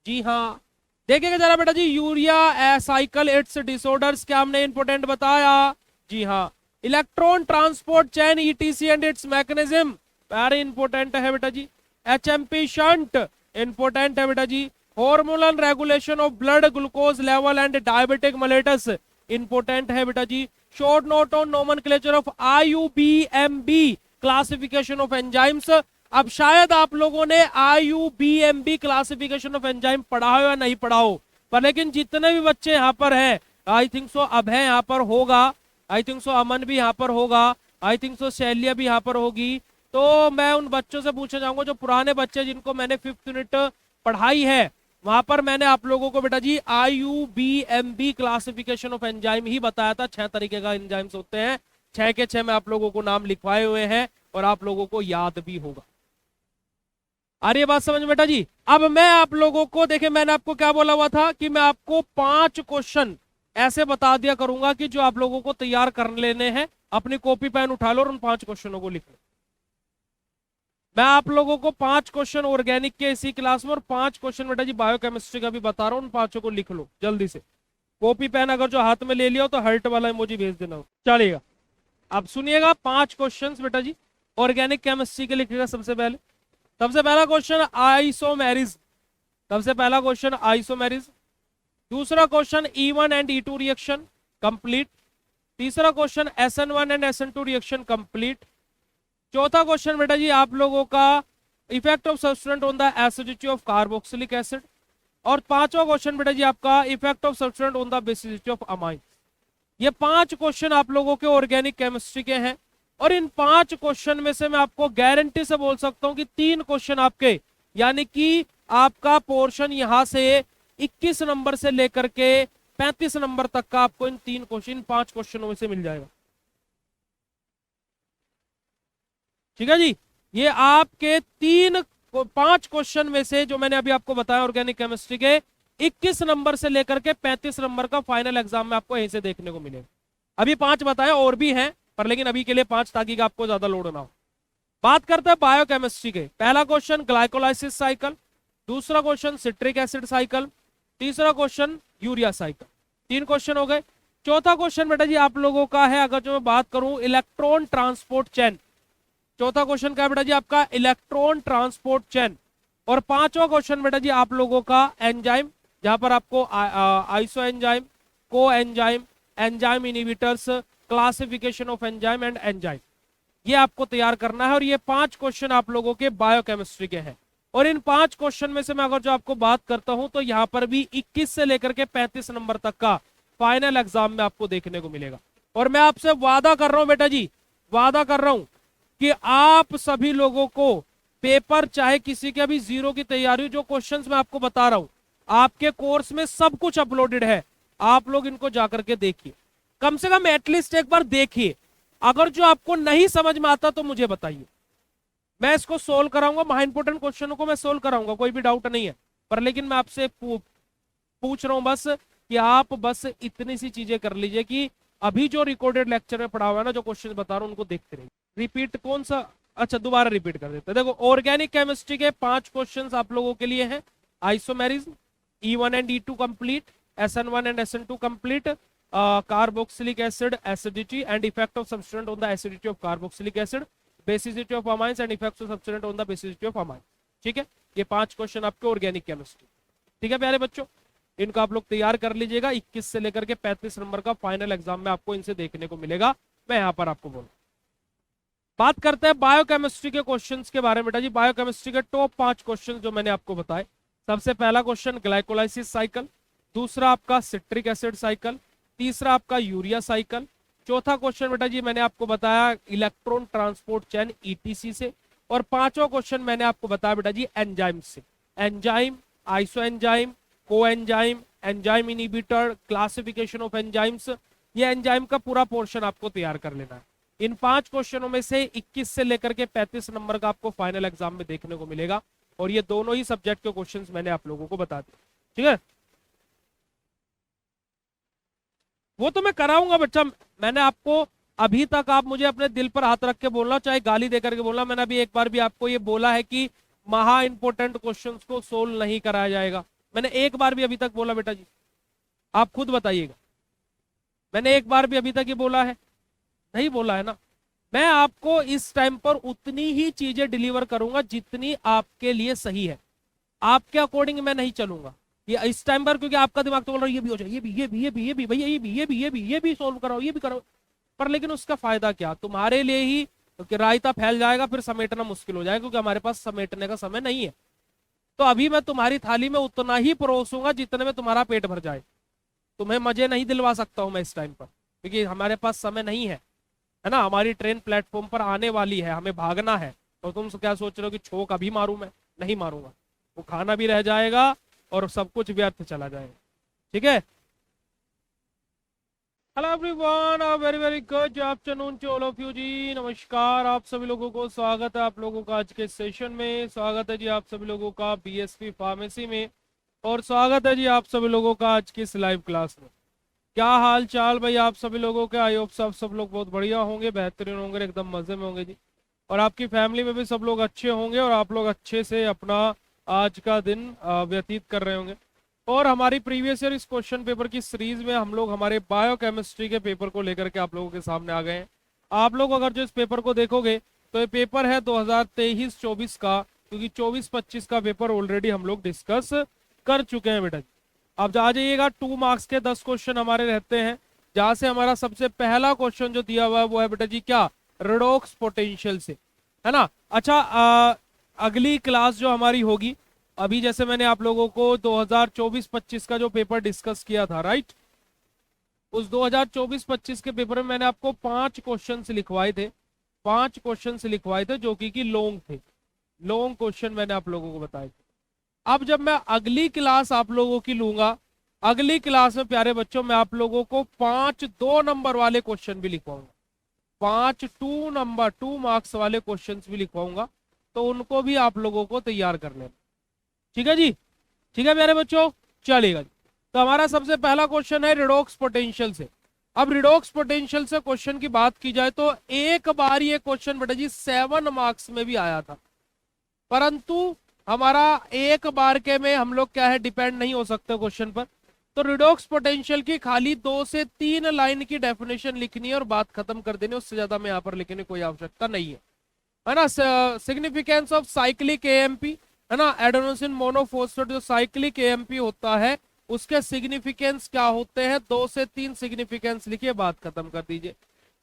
जी हाँ। देखिएगा जरा बेटा जी, यूरिया साइकिल इट्स डिसऑर्डर्स, क्या हमने इंपोर्टेंट बताया? जी हाँ। Electron transport chain ETC and its mechanism, very important है बेटा जी। एचएमपी शंट इंपोर्टेंट है बेटा जी। Hormonal regulation of blood glucose level and diabetic mellitus important है बेटा जी। Short note on nomenclature of IUBMB classification of enzymes. अब शायद आप लोगों ने आईयूबीएमबी क्लासिफिकेशन ऑफ एंजाइम पढ़ा हो या नहीं पढ़ा हो, पर लेकिन जितने भी बच्चे यहाँ पर हैं, आई थिंक सो अभय यहाँ पर होगा, आई थिंक सो अमन भी यहाँ पर होगा, आई थिंक सो शैल्या भी यहाँ पर होगी, तो मैं उन बच्चों से पूछना चाहूंगा जो पुराने बच्चे जिनको मैंने 5th यूनिट पढ़ाई है, वहां पर मैंने आप लोगों को बेटा जी आईयूबीएमबी क्लासिफिकेशन ऑफ एंजाइम ही बताया था। 6 तरीके का एंजाइम्स होते हैं, 6 के 6 मैं आप लोगों को नाम लिखवाए हुए हैं और आप लोगों को याद भी होगा। आ रही है बात समझ में बेटा जी? अब मैं आप लोगों को, देखिए मैंने आपको क्या बोला हुआ था कि मैं आपको 5 क्वेश्चन ऐसे बता दिया करूंगा कि जो आप लोगों को तैयार कर लेने हैं, अपनी कॉपी पेन उठा लो और उन 5 क्वेश्चनों को लिख लो। मैं आप लोगों को 5 क्वेश्चन ऑर्गेनिक के इसी क्लास में और 5 क्वेश्चन बेटा जी बायोकेमिस्ट्री का भी बता रहा हूं, उन 5 को लिख लो जल्दी से। कॉपी पेन अगर जो हाथ में ले लिया हो तो हर्ट वाला इमोजी भेज देना, चलेगा। अब सुनिएगा 5 क्वेश्चंस बेटा जी ऑर्गेनिक केमिस्ट्री के लिखिएगा। सबसे पहला क्वेश्चन आइसोमेरिज, सबसे पहला क्वेश्चन आइसोमेरिज। दूसरा question E1 and E2 reaction complete. तीसरा question SN1 and SN2 reaction complete. चौथा क्वेश्चन बेटा जी आप लोगों का effect of substituent on the acidity of carboxylic acid. और 5वां क्वेश्चन बेटा जी आपका effect of substituent on the basicity of amine. ये 5 क्वेश्चन आप लोगों के ऑर्गेनिक केमिस्ट्री के हैं, और इन 5 क्वेश्चन में से मैं आपको गारंटी से बोल सकता हूं कि 3 क्वेश्चन आपके, यानी कि आपका पोर्शन यहां से 21 नंबर से लेकर के 35 नंबर तक का आपको इन 3 क्वेश्चन, इन 5 क्वेश्चनों में से मिल जाएगा। ठीक है जी, ये आपके 5 क्वेश्चन में से जो मैंने अभी आपको बताया ऑर्गेनिक केमिस्ट्री के 21 नंबर से लेकर के 35 नंबर का फाइनल एग्जाम में आपको यहीं से देखने को मिलेगा। अभी 5 बताया, और भी हैं, पर लेकिन अभी के लिए 5 ताकि का आपको ज्यादा लोड ना हो। बात करते हैं बायोकेमिस्ट्री के। पहला क्वेश्चन ग्लाइकोलाइसिस साइकिल, दूसरा क्वेश्चन सिट्रिक एसिड साइकिल, तीसरा क्वेश्चन यूरिया साइकिल। 3 क्वेश्चन हो गए। चौथा क्वेश्चन बेटा जी आप लोगों का है, अगर जो मैं बात करूं इलेक्ट्रॉन ट्रांसपोर्ट चेन। चौथा क्वेश्चन क्या है बेटा जी आपका, इलेक्ट्रॉन ट्रांसपोर्ट चेन। और पांचवा क्वेश्चन बेटा जी आप लोगों का एंजाइम, जहां पर आपको आइसो एंजाइम, को enzyme, enzyme inhibitors, classification of enzyme and enzyme, ये आपको तैयार करना है। और ये 5 क्वेश्चन आप लोगों के बायोकेमिस्ट्री के हैं। और इन 5 क्वेश्चन में से मैं अगर जो आपको बात करता हूं तो यहां पर भी 21 से लेकर के 35 नंबर तक का फाइनल एग्जाम में आपको देखने को मिलेगा। और मैं आपसे वादा कर रहा हूं बेटा जी, वादा कर रहा हूं कि आप सभी लोगों को पेपर, चाहे किसी के अभी जीरो की तैयारी, जो क्वेश्चंस मैं आपको बता रहा हूं आपके कोर्स में सब कुछ अपलोडेड है। आप लोग इनको जाकर के देखिए, कम से कम एटलीस्ट एक बार देखिए। अगर जो आपको नहीं समझ में आता तो मुझे बताइए, मैं इसको सोल्व कराऊंगा। महा इंपोर्टेंट क्वेश्चनों को मैं सोल्व कराऊंगा, कोई भी डाउट नहीं है। पर लेकिन मैं आपसे पूछ रहा हूं बस कि आप बस इतनी सी चीजें कर लीजिए कि अभी जो रिकॉर्डेड लेक्चर में पढ़ा हुआ है ना, जो क्वेश्चन बता रहा हूं उनको देखते रहिए। रिपीट कौन सा, अच्छा दोबारा रिपीट कर देते हैं। देखो ऑर्गेनिक केमिस्ट्री के 5 क्वेश्चंस आप लोगों के लिए हैं। Isomerism, E1 and E2 complete, SN1 and SN2 complete, carboxylic acid acidity and effect of substituent on the acidity of carboxylic acid, basicity of amines and effects of substituent on the basicity of amines. ठीक है, ये 5 question आपके organic chemistry. ठीक है प्यारे बच्चों, इनको आप लोग तैयार कर लीजिएगा। 21 से लेकर के 35 नंबर का फाइनल एग्जाम में आपको इनसे देखने को मिलेगा। मैं यहाँ पर आपको बोलूँ, बात करते हैं बायोकेमिस्ट्री के क्वेश्चंस के बारे में बेटा जी। बायोकेमिस्ट्री के टॉप 5 क्वेश्चन जो मैंने आपको बताए, सबसे पहला क्वेश्चन ग्लाइकोलाइसिस साइकिल, दूसरा आपका सिट्रिक एसिड साइकिल, तीसरा आपका यूरिया साइकिल, चौथा क्वेश्चन बेटा जी मैंने आपको बताया इलेक्ट्रॉन ट्रांसपोर्ट चेन ETC से, और पांचवा क्वेश्चन मैंने आपको बताया बेटा जी एंजाइम से। एंजाइम, आइसो एंजाइम, को enzyme, enzyme inhibitor, classification of enzymes, ये एंजाइम का पूरा पोर्शन आपको तैयार कर लेना है। इन 5 क्वेश्चनों में से 21 से लेकर के 35 नंबर का आपको फाइनल एग्जाम में देखने को मिलेगा। और ये दोनों ही सब्जेक्ट के क्वेश्चंस मैंने आप लोगों को बता दिए। ठीक है, वो तो मैं कराऊंगा बच्चा। मैंने आपको अभी तक, आप मुझे अपने दिल पर हाथ रख के बोलना, चाहे गाली देकर के बोलना, मैंने अभी एक बार भी आपको ये बोला है कि महा इंपोर्टेंट क्वेश्चंस को सोल्व नहीं कराया जाएगा? मैंने एक बार भी अभी तक बोला बेटा जी? आप खुद बताइएगा, मैंने एक बार भी अभी तक ये बोला है? नहीं बोला है ना। मैं आपको इस टाइम पर उतनी ही चीजें डिलीवर करूंगा जितनी आपके लिए सही है। आपके अकॉर्डिंग मैं नहीं चलूंगा ये इस टाइम पर, क्योंकि आपका दिमाग तो बोल रहा है ये भी हो जाए, ये भी, ये भी, ये भी, ये भी, भैया ये भी, ये भी, ये भी, ये भी सोल्व कराओ, ये भी कराओ। पर लेकिन उसका फायदा क्या? तुम्हारे लिए ही, क्योंकि रायता फैल जाएगा, फिर समेटना मुश्किल हो जाएगा, क्योंकि हमारे पास समेटने का समय नहीं है। तो अभी मैं तुम्हारी थाली में उतना ही परोसूंगा जितने में तुम्हारा पेट भर जाए। तुम्हें मजे नहीं दिलवा सकता हूं मैं इस टाइम पर, क्योंकि हमारे पास समय नहीं है, है ना। हमारी ट्रेन प्लेटफॉर्म पर आने वाली है, हमें भागना है। और तुम क्या सोच रहे हो कि छोक अभी मारूं? मैं नहीं मारूंगा, वो खाना भी रह जाएगा और सब कुछ व्यर्थ चला जाएगा। ठीक है, hello everyone, very very good afternoon to all of you जी। नमस्कार, आप सभी लोगों को स्वागत है आप लोगों का आज के सेशन में। स्वागत है जी आप सभी लोगों का BSP फार्मेसी में, और स्वागत है जी आप सभी लोगों का आज की इस लाइव क्लास में। क्या हाल चाल भाई आप सभी लोगों के? आई होप सब लोग बहुत बढ़िया होंगे, बेहतरीन होंगे, एकदम मजे में होंगे जी। और आपकी फैमिली में भी सब लोग अच्छे होंगे और आप लोग अच्छे से अपना आज का दिन व्यतीत कर रहे होंगे। और हमारी प्रीवियस ईयर इस क्वेश्चन पेपर की सीरीज में हम लोग हमारे बायोकेमिस्ट्री के पेपर को लेकर के आप लोगों के सामने आ गए हैं। आप लोग अगर जो इस पेपर को देखोगे तो ये पेपर है 2023-24 का, क्योंकि 24-25 का पेपर ऑलरेडी हम लोग डिस्कस कर चुके हैं बेटा। आप जा जाइएगा, 2 मार्क्स के 10 क्वेश्चन हमारे रहते हैं, जहां से हमारा सबसे पहला क्वेश्चन जो दिया हुआ है वो है बेटा जी क्या, रेडॉक्स पोटेंशियल से, है ना। अच्छा, अगली क्लास जो हमारी होगी, अभी जैसे मैंने आप लोगों को 2024-25 का जो पेपर डिस्कस किया था, राइट, उस 2024-25 के पेपर में मैंने आपको 5 क्वेश्चन लिखवाए थे, 5 क्वेश्चन लिखवाए थे जो कि लॉन्ग थे। लॉन्ग क्वेश्चन मैंने आप लोगों को बताए थे। अब जब मैं अगली क्लास आप लोगों की लूंगा, अगली क्लास में प्यारे बच्चों मैं आप लोगों को 5 2 नंबर वाले क्वेश्चन भी लिखवाऊंगा, 5 2 मार्क्स वाले क्वेश्चन भी लिखवाऊंगा, तो उनको भी आप लोगों को तैयार कर लेना। ठीक है जी, ठीक है प्यारे बच्चों, चलेगा जी। तो हमारा सबसे पहला क्वेश्चन है रेडॉक्स पोटेंशियल से। अब रिडॉक्स पोटेंशियल से क्वेश्चन की बात की जाए तो एक बार ये क्वेश्चन बेटा जी 7 मार्क्स में भी आया था, परंतु हमारा एक बार के में हम लोग क्या है डिपेंड नहीं हो सकते क्वेश्चन पर। तो रिडॉक्स पोटेंशियल की खाली 2 से 3 लाइन की डेफिनेशन लिखनी है और बात खत्म कर देनी, उससे ज्यादा मैं यहाँ पर लिखने की कोई आवश्यकता नहीं है ना। सिग्निफिकेंस ऑफ साइक्लिक एएमपी है ना, एडेनोसिन मोनोफॉस्फेट जो साइक्लिक एएमपी होता है उसके सिग्निफिकेंस क्या होते हैं, 2 से 3 सिग्निफिकेंस लिखिए, बात खत्म कर दीजिए।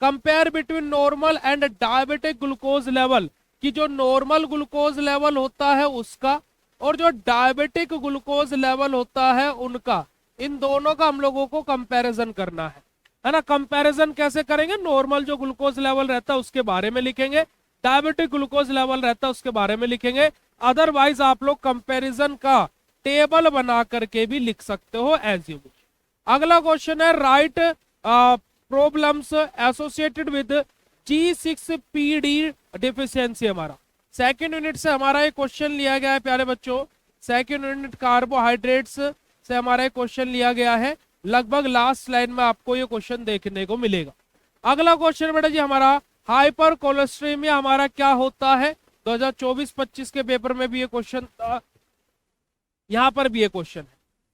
Compare between normal and diabetic glucose level, कि जो नॉर्मल ग्लूकोज लेवल होता है उसका और जो डायबिटिक ग्लूकोज लेवल होता है उनका, इन दोनों का हम लोगों को कंपैरिजन करना है ना। कंपैरिजन कैसे करेंगे, नॉर्मल जो ग्लूकोज लेवल रहता है उसके बारे में लिखेंगे, डायबिटिक ग्लूकोज लेवल रहता है उसके बारे में लिखेंगे, अदरवाइज आप लोग कंपैरिजन का टेबल बना करके भी लिख सकते हो एज यू विश। अगला क्वेश्चन है right problems associated with G6PD deficiency. हमारा सेकेंड यूनिट से हमारा एक क्वेश्चन लिया गया है प्यारे बच्चों, सेकेंड यूनिट कार्बोहाइड्रेट्स से हमारा एक क्वेश्चन लिया गया है, लगभग लास्ट लाइन में आपको ये क्वेश्चन देखने को मिलेगा। अगला क्वेश्चन बेटा जी हमारा हाइपर कोलेस्ट्रेमिया हमारा क्या होता है, 2024-25 के पेपर में भी ये क्वेश्चन था, यहां पर भी ये क्वेश्चन है।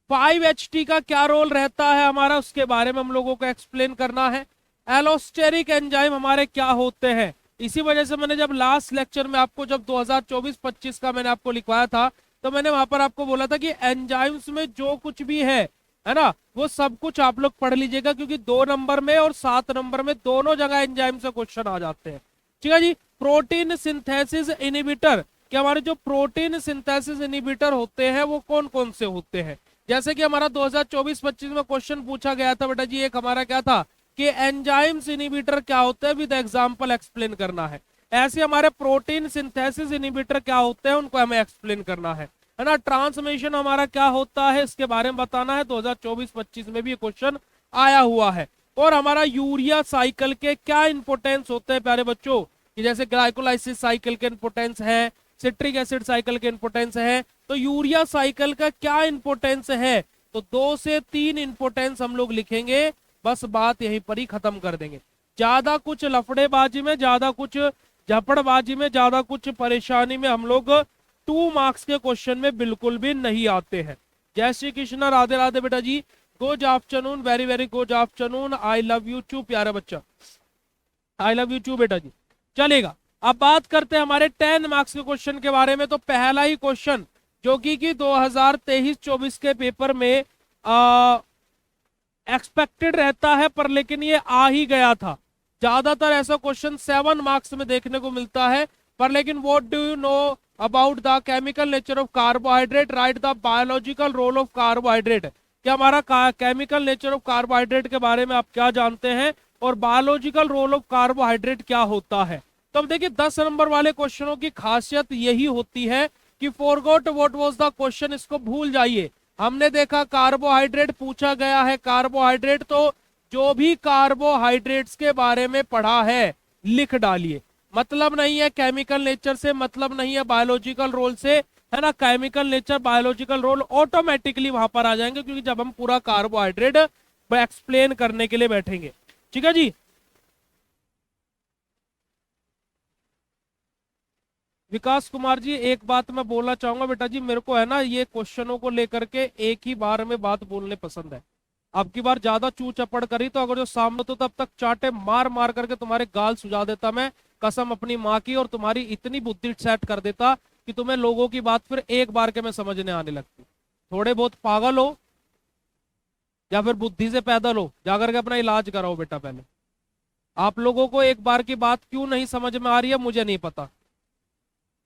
5HT का क्या रोल रहता है हमारा, उसके बारे में हम लोगों को एक्सप्लेन करना है। एलोस्टेरिक एंजाइम हमारे क्या होते हैं, इसी वजह से मैंने जब लास्ट लेक्चर में आपको जब 2024-25 का मैंने आपको लिखवाया था तो मैंने वहां पर आपको बोला था कि एंजाइम्स में जो कुछ भी है ना, वो सब कुछ आप लोग पढ़ लीजिएगा, क्योंकि 2 नंबर में और 7 नंबर में दोनों जगह एंजाइम से क्वेश्चन आ जाते हैं। ठीक है जी। प्रोटीन सिंथेसिस इनिबिटर, कि हमारे जो प्रोटीन सिंथेसिस इनिबिटर होते हैं वो कौन कौन से होते हैं, जैसे कि हमारा 2024-25 में क्वेश्चन पूछा गया था बेटा जी, एक हमारा क्या था कि एंजाइम्स इनिबिटर क्या होते हैं विद एग्जांपल एक्सप्लेन करना है। ऐसे हमारे प्रोटीन सिंथेसिस इनिबिटर क्या होते हैं उनको हमें एक्सप्लेन करना है ना। ट्रांसमिशन हमारा क्या होता है इसके बारे में बताना है, 2024-25 में भी ये क्वेश्चन आया हुआ है। और हमारा यूरिया साइकिल के क्या इंपोर्टेंस होते हैं प्यारे बच्चों, कि जैसे ग्लाइकोलाइसिस साइकिल के इंपोर्टेंस है, सिट्रिक एसिड साइकिल के इंपोर्टेंस है, तो यूरिया साइकिल का क्या इंपोर्टेंस है, तो 2 से 3 इंपोर्टेंस हम लोग लिखेंगे, बस बात यहीं पर ही खत्म कर देंगे। ज्यादा कुछ लफड़ेबाजी में, ज्यादा कुछ झपड़बाजी में, ज्यादा कुछ परेशानी में हम लोग 2 मार्क्स के क्वेश्चन में बिल्कुल भी नहीं आते हैं। जय श्री कृष्ण, राधे राधे बेटा जी, good afternoon, very very good afternoon, I love you too प्यारा बच्चा, आई लव यू टू बेटा जी। चलेगा, अब बात करते हैं हमारे 10 मार्क्स के क्वेश्चन के बारे में। तो पहला ही क्वेश्चन जो कि 2023-24 के पेपर में एक्सपेक्टेड रहता है, पर लेकिन ये आ ही गया था। ज्यादातर ऐसा क्वेश्चन 7 मार्क्स में देखने को मिलता है, पर लेकिन what do you know about the chemical nature of carbohydrate, write the biological role of carbohydrate. क्या हमारा केमिकल नेचर ऑफ कार्बोहाइड्रेट के बारे में आप क्या जानते हैं और बायोलॉजिकल रोल ऑफ कार्बोहाइड्रेट क्या होता है। तो अब देखिए 10 नंबर वाले क्वेश्चनों की खासियत यही होती है कि forgot what was the question, इसको भूल जाइए। हमने देखा कार्बोहाइड्रेट पूछा गया है, कार्बोहाइड्रेट, तो जो भी कार्बोहाइड्रेट्स के बारे में पढ़ा है लिख डालिए। मतलब नहीं है केमिकल नेचर से, मतलब नहीं है बायोलॉजिकल रोल से, है ना। Chemical nature, biological role automatically वहां पर आ जाएंगे, क्योंकि जब हम पूरा कार्बोहाइड्रेट एक्सप्लेन करने के लिए बैठेंगे। ठीक है जी। विकास कुमार जी, एक बात मैं बोलना चाहूंगा बेटा जी, मेरे को है ना ये क्वेश्चनों को लेकर के एक ही बार में बात बोलने पसंद है। अब की बार ज्यादा चू चपड़ करी तो अगर जो सामने तो तब तक चाटे मार मार करके तुम्हारे गाल सुझा देता मैं, कसम अपनी माँ की, और तुम्हारी इतनी बुद्धि सेट कर देता कि तुम्हें लोगों की बात फिर एक बार के में समझने आने लगती। थोड़े बहुत पागल हो या फिर बुद्धि से पैदल हो, जाकर के अपना इलाज कराओ बेटा पहले। आप लोगों को एक बार की बात क्यों नहीं समझ में आ रही है मुझे नहीं पता।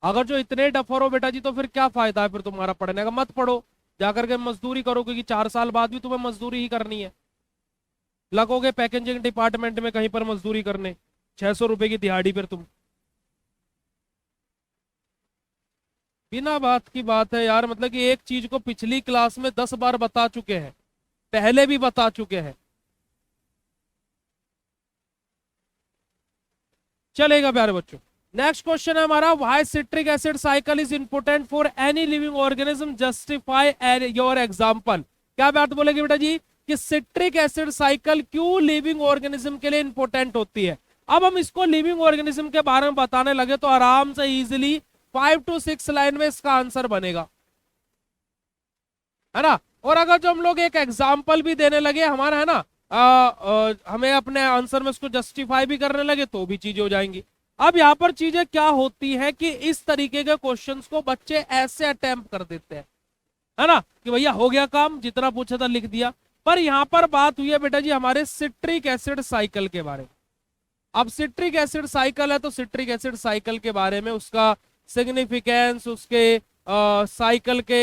अगर जो इतने डफर हो बेटा जी तो फिर क्या फायदा है फिर तुम्हारा पढ़ने का, मत पढ़ो, जाकर के मजदूरी करो, क्योंकि 4 साल बाद भी तुम्हें मजदूरी ही करनी है। लगोगे पैकेजिंग डिपार्टमेंट में कहीं पर मजदूरी करने, 600 रुपए की दिहाड़ी, फिर तुम बिना बात की बात है यार। मतलब कि एक चीज को पिछली क्लास में 10 बार बता चुके हैं, पहले भी बता चुके हैं। चलेगा प्यारे बच्चों। नेक्स्ट क्वेश्चन है हमारा, why citric acid cycle is important for any living organism, justify your example. क्या बात बोलेगी बेटा जी, कि सिट्रिक एसिड साइकिल क्यों लिविंग ऑर्गेनिज्म के लिए इंपॉर्टेंट होती है। अब हम इसको लिविंग ऑर्गेनिज्म के बारे में बताने लगे तो आराम से इजीली 5 to 6 लाइन में इसका आंसर बनेगा, है ना। और अगर जो हम लोग एक एग्जाम्पल भी देने लगे हमारा, है ना, हमें अपने आंसर में उसको जस्टिफाई भी करने लगे तो भी चीजें हो जाएंगी। अब यहाँ पर चीजें क्या होती है कि इस तरीके के क्वेश्चंस को बच्चे ऐसे अटेम्प्ट कर देते हैं, है ना, कि भैया हो गया काम, जितना पूछा था लिख दिया। पर यहाँ पर बात हुई है बेटा जी हमारे सिट्रिक एसिड साइकिल के बारे में। अब सिट्रिक एसिड साइकिल है तो सिट्रिक एसिड साइकिल के बारे में, उसका सिग्निफिकेंस, उसके साइकिल के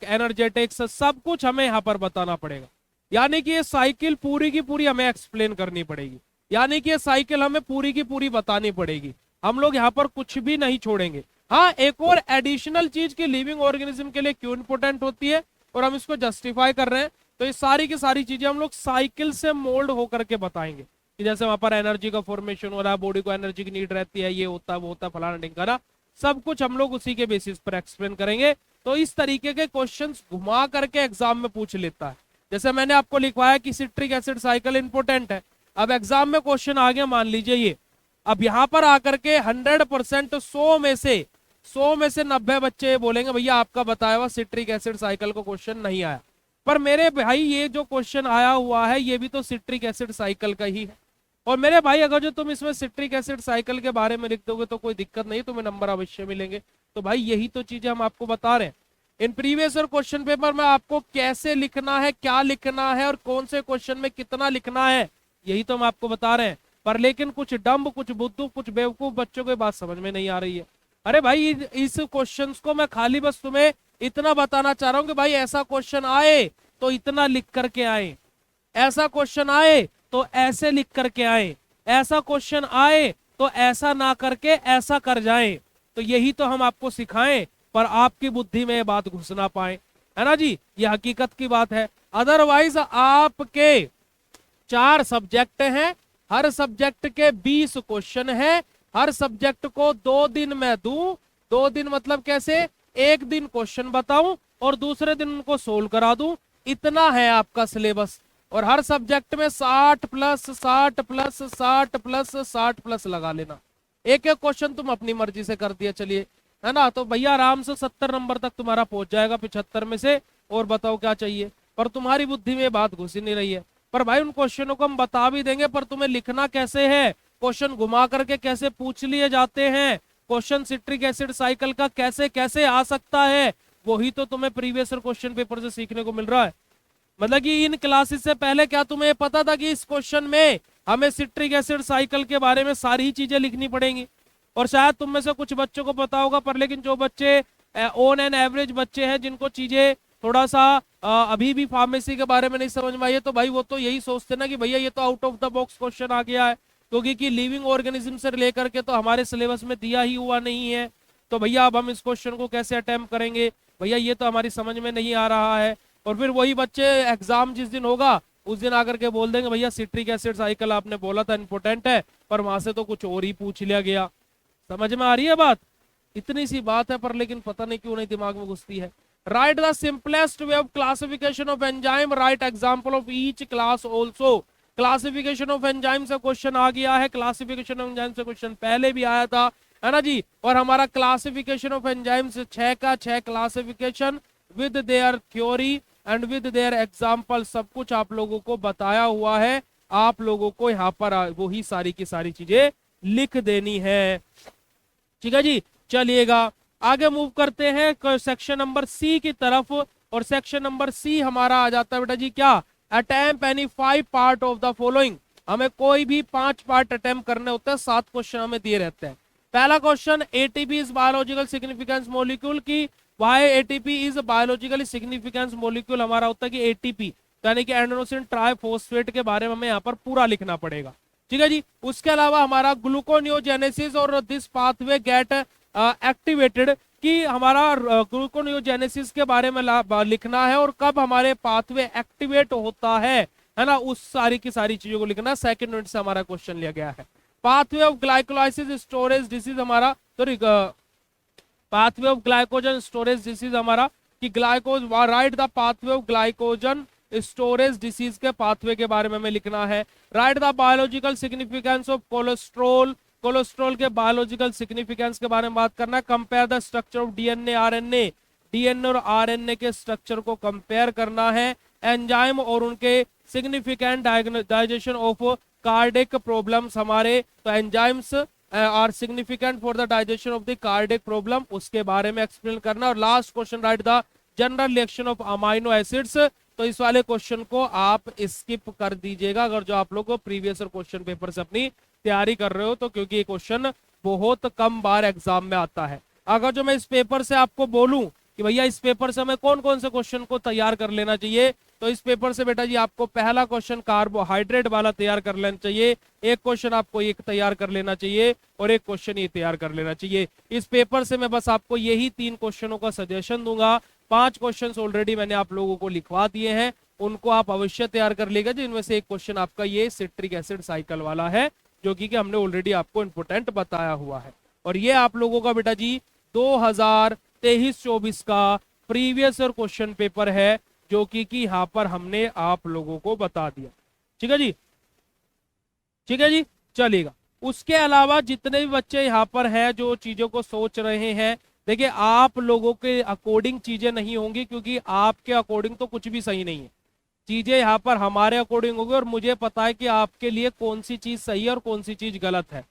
एनर्जेटिक्स, सब कुछ हमें यहाँ पर बताना पड़ेगा। यानी कि ये साइकिल पूरी की पूरी हमें एक्सप्लेन करनी पड़ेगी, यानी कि ये साइकिल हमें पूरी की पूरी बतानी पड़ेगी। हम लोग यहाँ पर कुछ भी नहीं छोड़ेंगे। हाँ, एक और एडिशनल चीज की लिविंग ऑर्गेनिज्म के लिए क्यों इंपोर्टेंट होती है और हम इसको जस्टिफाई कर रहे हैं, तो ये सारी की सारी चीजें हम लोग साइकिल से मोल्ड होकर के बताएंगे कि जैसे वहां पर एनर्जी का फॉर्मेशन हो रहा है, बॉडी को एनर्जी की नीड रहती है, ये होता है वो होता है फलाना ढिमकाना, सब कुछ हम लोग उसी के बेसिस पर एक्सप्लेन करेंगे। तो इस तरीके के क्वेश्चंस घुमा करके एग्जाम में पूछ लेता है। जैसे मैंने आपको लिखवाया कि सिट्रिक एसिड साइकिल इंपोर्टेंट है, अब एग्जाम में क्वेश्चन आ गया, मान लीजिए ये, अब यहां पर आकर के 100% 100 में से 90 बच्चे बोलेंगे भैया आपका बताया हुआ सिट्रिक एसिड साइकिल को क्वेश्चन नहीं आया। पर मेरे भाई ये जो क्वेश्चन आया हुआ है ये भी तो सिट्रिक एसिड साइकिल का ही है। और मेरे भाई अगर जो तुम इसमें सिट्रिक एसिड साइकिल के बारे में लिख दोगे तो कोई दिक्कत नहीं, तुम्हें नंबर अवश्य मिलेंगे। तो भाई यही तो चीजें हम आपको बता रहे हैं। In previous year question paper में आपको कैसे लिखना है, क्या लिखना है और कौन से क्वेश्चन में कितना लिखना है, यही तो हम आपको बता रहे हैं। पर लेकिन कुछ डम्ब, कुछ बुद्धू, कुछ बेवकूफ बच्चों को बात समझ में नहीं आ रही है। अरे भाई इस क्वेश्चन को मैं खाली बस तुम्हें इतना बताना चाह रहा हूं कि भाई ऐसा क्वेश्चन आए तो इतना लिख करके आए, ऐसा क्वेश्चन आए तो ऐसे लिख करके आए, ऐसा क्वेश्चन आए तो ऐसा ना करके ऐसा कर जाएं। तो यही तो हम आपको सिखाएं, पर आपकी बुद्धि में ये बात घुस ना पाए, है ना जी, ये हकीकत की बात है। अदरवाइज आपके 4 सब्जेक्ट हैं, हर सब्जेक्ट के 20 क्वेश्चन हैं, हर सब्जेक्ट को 2 दिन में दूं, 2 दिन मतलब कैसे, एक दिन क्वेश्चन बताऊं और दूसरे दिन उनको सोल्व करा दूं, इतना है आपका सिलेबस। और हर सब्जेक्ट में 60 प्लस 60 प्लस 60 प्लस 60 प्लस लगा लेना। एक एक क्वेश्चन तुम अपनी मर्जी से कर दिया चलिए, है ना, तो भैया आराम से 70 नंबर तक तुम्हारा पहुंच जाएगा 75 में से। और बताओ क्या चाहिए, पर तुम्हारी बुद्धि में बात घुस ही नहीं रही है। पर भाई उन क्वेश्चनों को हम बता भी देंगे, पर तुम्हें लिखना कैसे है, क्वेश्चन घुमा करके कैसे पूछ लिए जाते हैं, क्वेश्चन सिट्रिक एसिड साइकिल का कैसे कैसे आ सकता है, वही तो तुम्हें प्रीवियस क्वेश्चन पेपर से सीखने को मिल रहा है। मतलब कि इन क्लासेस से पहले क्या तुम्हें पता था कि इस क्वेश्चन में हमें सिट्रिक एसिड साइकिल के बारे में सारी ही चीजें लिखनी पड़ेंगी। और शायद तुम में से कुछ बच्चों को पता होगा, पर लेकिन जो बच्चे ऑन एन एवरेज बच्चे हैं जिनको चीजें थोड़ा सा अभी भी फार्मेसी के बारे में नहीं समझ में आई है, तो भाई वो तो यही सोचते ना कि भैया ये तो out of the box question आ गया है, क्योंकि कि लिविंग ऑर्गेनिज्म से लेकर के तो हमारे सिलेबस में दिया ही हुआ नहीं है। तो भैया अब हम इस क्वेश्चन को कैसे अटेम्प्ट करेंगे, भैया ये तो हमारी समझ में नहीं आ रहा है। और फिर वही बच्चे एग्जाम जिस दिन होगा उस दिन आकर के बोल देंगे भैया सिट्रिक एसिड साइकिल आपने बोला था इंपोर्टेंट है, पर वहां से तो कुछ और ही पूछ लिया गया। समझ में आ रही है बात, इतनी सी बात है, पर लेकिन पता नहीं क्यों नहीं दिमाग में घुसती है। Right the simplest way of classification of enzyme, right example of each class also. Classification of enzyme से क्वेश्चन आ गया है, क्लासिफिकेशन ऑफ एंजाइम से क्वेश्चन पहले भी आया था, है ना जी। और हमारा क्लासिफिकेशन ऑफ एंजाइम 6 का 6 classification with their theory and with their example, सब कुछ आप लोगों को बताया हुआ है। आप लोगों को यहाँ पर वही सारी की सारी चीजें लिख देनी है, ठीक है जी। चलिएगा आगे मूव करते हैं सेक्शन नंबर सी की तरफ। और सेक्शन नंबर सी हमारा आ जाता है बेटा जी क्या, attempt any 5 part of the following. हमें कोई भी 5 पार्ट अटेम्प्ट करने होते हैं, 7 क्वेश्चन हमें दिए रहते हैं। पहला question, ATP is biological significance molecule की, why ATP is biologically significance molecule. हमारा होता है कि एटीपी यानी कि एडेनोसिन ट्राइफॉस्फेट के बारे में हमें यहाँ पर पूरा लिखना पड़ेगा, ठीक है जी। उसके अलावा हमारा ग्लूकोनियोजेनेसिस और दिस पाथवे गेट एक्टिवेटेड, कि हमारा ग्लूकोनियोजेनेसिस के बारे में लिखना है और कब हमारे पाथवे एक्टिवेट होता है ना, उस सारी की सारी चीजों को लिखना। सेकंड यूनिट से हमारा क्वेश्चन लिया गया है। Pathway of glycolysis storage disease हमारा, sorry pathway of glycogen storage disease हमारा कि ग्लाइकोज, right the pathway of glycogen storage disease के पाथवे के बारे में हमें लिखना है। Right the biological significance of cholesterol, cholesterol के बायोलॉजिकल सिग्निफिकेंस के बारे में बात करना है। Compare the structure of DNA RNA, DNA और आरएनए के स्ट्रक्चर को कंपेयर करना है। एंजाइम और उनके significant digestion of cardiac problems हमारे, तो enzymes are significant for the digestion of the cardiac problem, उसके बारे में एक्सप्लेन करना। और last question, write the general reaction of amino acids, तो इस वाले क्वेश्चन को आप स्किप कर दीजिएगा अगर जो आप लोग को प्रीवियस क्वेश्चन पेपर से अपनी तैयारी कर रहे हो तो, क्योंकि ये क्वेश्चन बहुत कम बार एग्जाम में आता है। अगर जो मैं इस पेपर से आपको बोलूं कि भैया इस पेपर से हमें कौन कौन से क्वेश्चन को तैयार कर लेना चाहिए, तो इस पेपर से बेटा जी आपको पहला क्वेश्चन कार्बोहाइड्रेट वाला तैयार कर लेना चाहिए, एक क्वेश्चन आपको एक तैयार कर लेना चाहिए और एक क्वेश्चन ये तैयार कर लेना चाहिए। इस पेपर से मैं बस आपको यही 3 क्वेश्चनों का सजेशन दूंगा। 5 क्वेश्चंस ऑलरेडी मैंने आप लोगों को लिखवा दिए हैं, उनको आप अवश्य तैयार कर लेगा, जिनमें से एक क्वेश्चन आपका ये सिट्रिक एसिड साइकिल वाला है, जो कि हमने ऑलरेडी आपको इंपोर्टेंट बताया हुआ है। और ये आप लोगों का बेटा जी 2023-24 का प्रीवियस ईयर क्वेश्चन पेपर है, जो कि यहाँ पर हमने आप लोगों को बता दिया। ठीक है जी, ठीक है जी, चलेगा। उसके अलावा जितने भी बच्चे यहाँ पर हैं जो चीजों को सोच रहे हैं, देखिए आप लोगों के अकॉर्डिंग चीजें नहीं होंगी, क्योंकि आपके अकॉर्डिंग तो कुछ भी सही नहीं है। चीजें यहाँ पर हमारे अकॉर्डिंग होगी और मुझे पता है कि आपके लिए कौन सी चीज सही है और कौन सी चीज गलत है।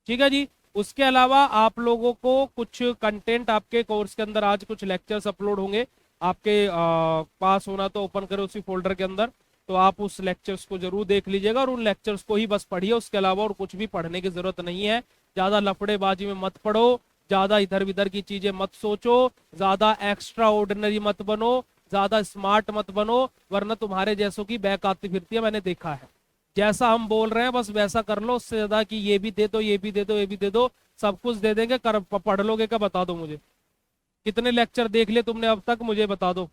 ठीक है जी। उसके अलावा आप लोगों को कुछ कंटेंट आपके कोर्स के अंदर आज कुछ लेक्चर्स अपलोड होंगे, आपके पास होना तो ओपन करो उसी फोल्डर के अंदर, तो आप उस लेक्चर्स को जरूर देख लीजिएगा और उन लेक्चर्स को ही बस पढ़िए। उसके अलावा और कुछ भी पढ़ने की जरूरत नहीं है। ज्यादा लफड़ेबाजी में मत पढ़ो, ज्यादा इधर उधर की चीजें मत सोचो, ज्यादा एक्स्ट्रा ऑर्डिनरी मत बनो, ज्यादा स्मार्ट मत बनो, वरना तुम्हारे जैसों की बैक आती फिरती है, मैंने देखा है। जैसा हम बोल रहे हैं बस वैसा कर लो, उससे ज्यादा कि ये भी दे दो, ये भी दे दो, ये भी दे दो, सब कुछ दे देंगे, कर पढ़ लोगे क्या? बता दो मुझे, कितने लेक्चर देख लिए तुमने अब तक, मुझे बता दो।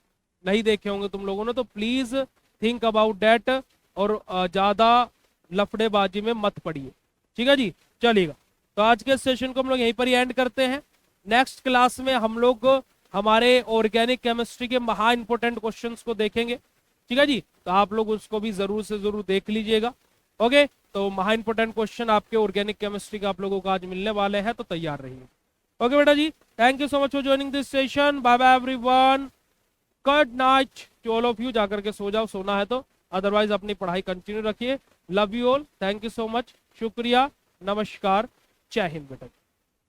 नहीं देखे होंगे तुम लोगों ने, तो प्लीज थिंक अबाउट दैट और ज्यादा लफड़ेबाजी में मत पड़िए। ठीक है जी, चलेगा। तो आज के सेशन को हम लोग यहीं पर ही एंड करते हैं। नेक्स्ट क्लास में हम लोग हमारे ऑर्गेनिक केमिस्ट्री के महा इंपोर्टेंट क्वेश्चंस को देखेंगे। ठीक है जी, तो आप लोग उसको भी जरूर से जरूर देख लीजिएगा। ओके, तो महा इंपोर्टेंट क्वेश्चन आपके ऑर्गेनिक केमिस्ट्री का आप लोगों को आज मिलने वाले हैं, तो तैयार रहिए। ओके बेटा जी, thank you so much for joining this session. Bye bye everyone, good night to all of you. जाकर के सो जाओ, सोना है तो, अदरवाइज अपनी पढ़ाई कंटिन्यू रखिए। Love you all, thank you so much, शुक्रिया, नमस्कार, जय हिंद बेटा।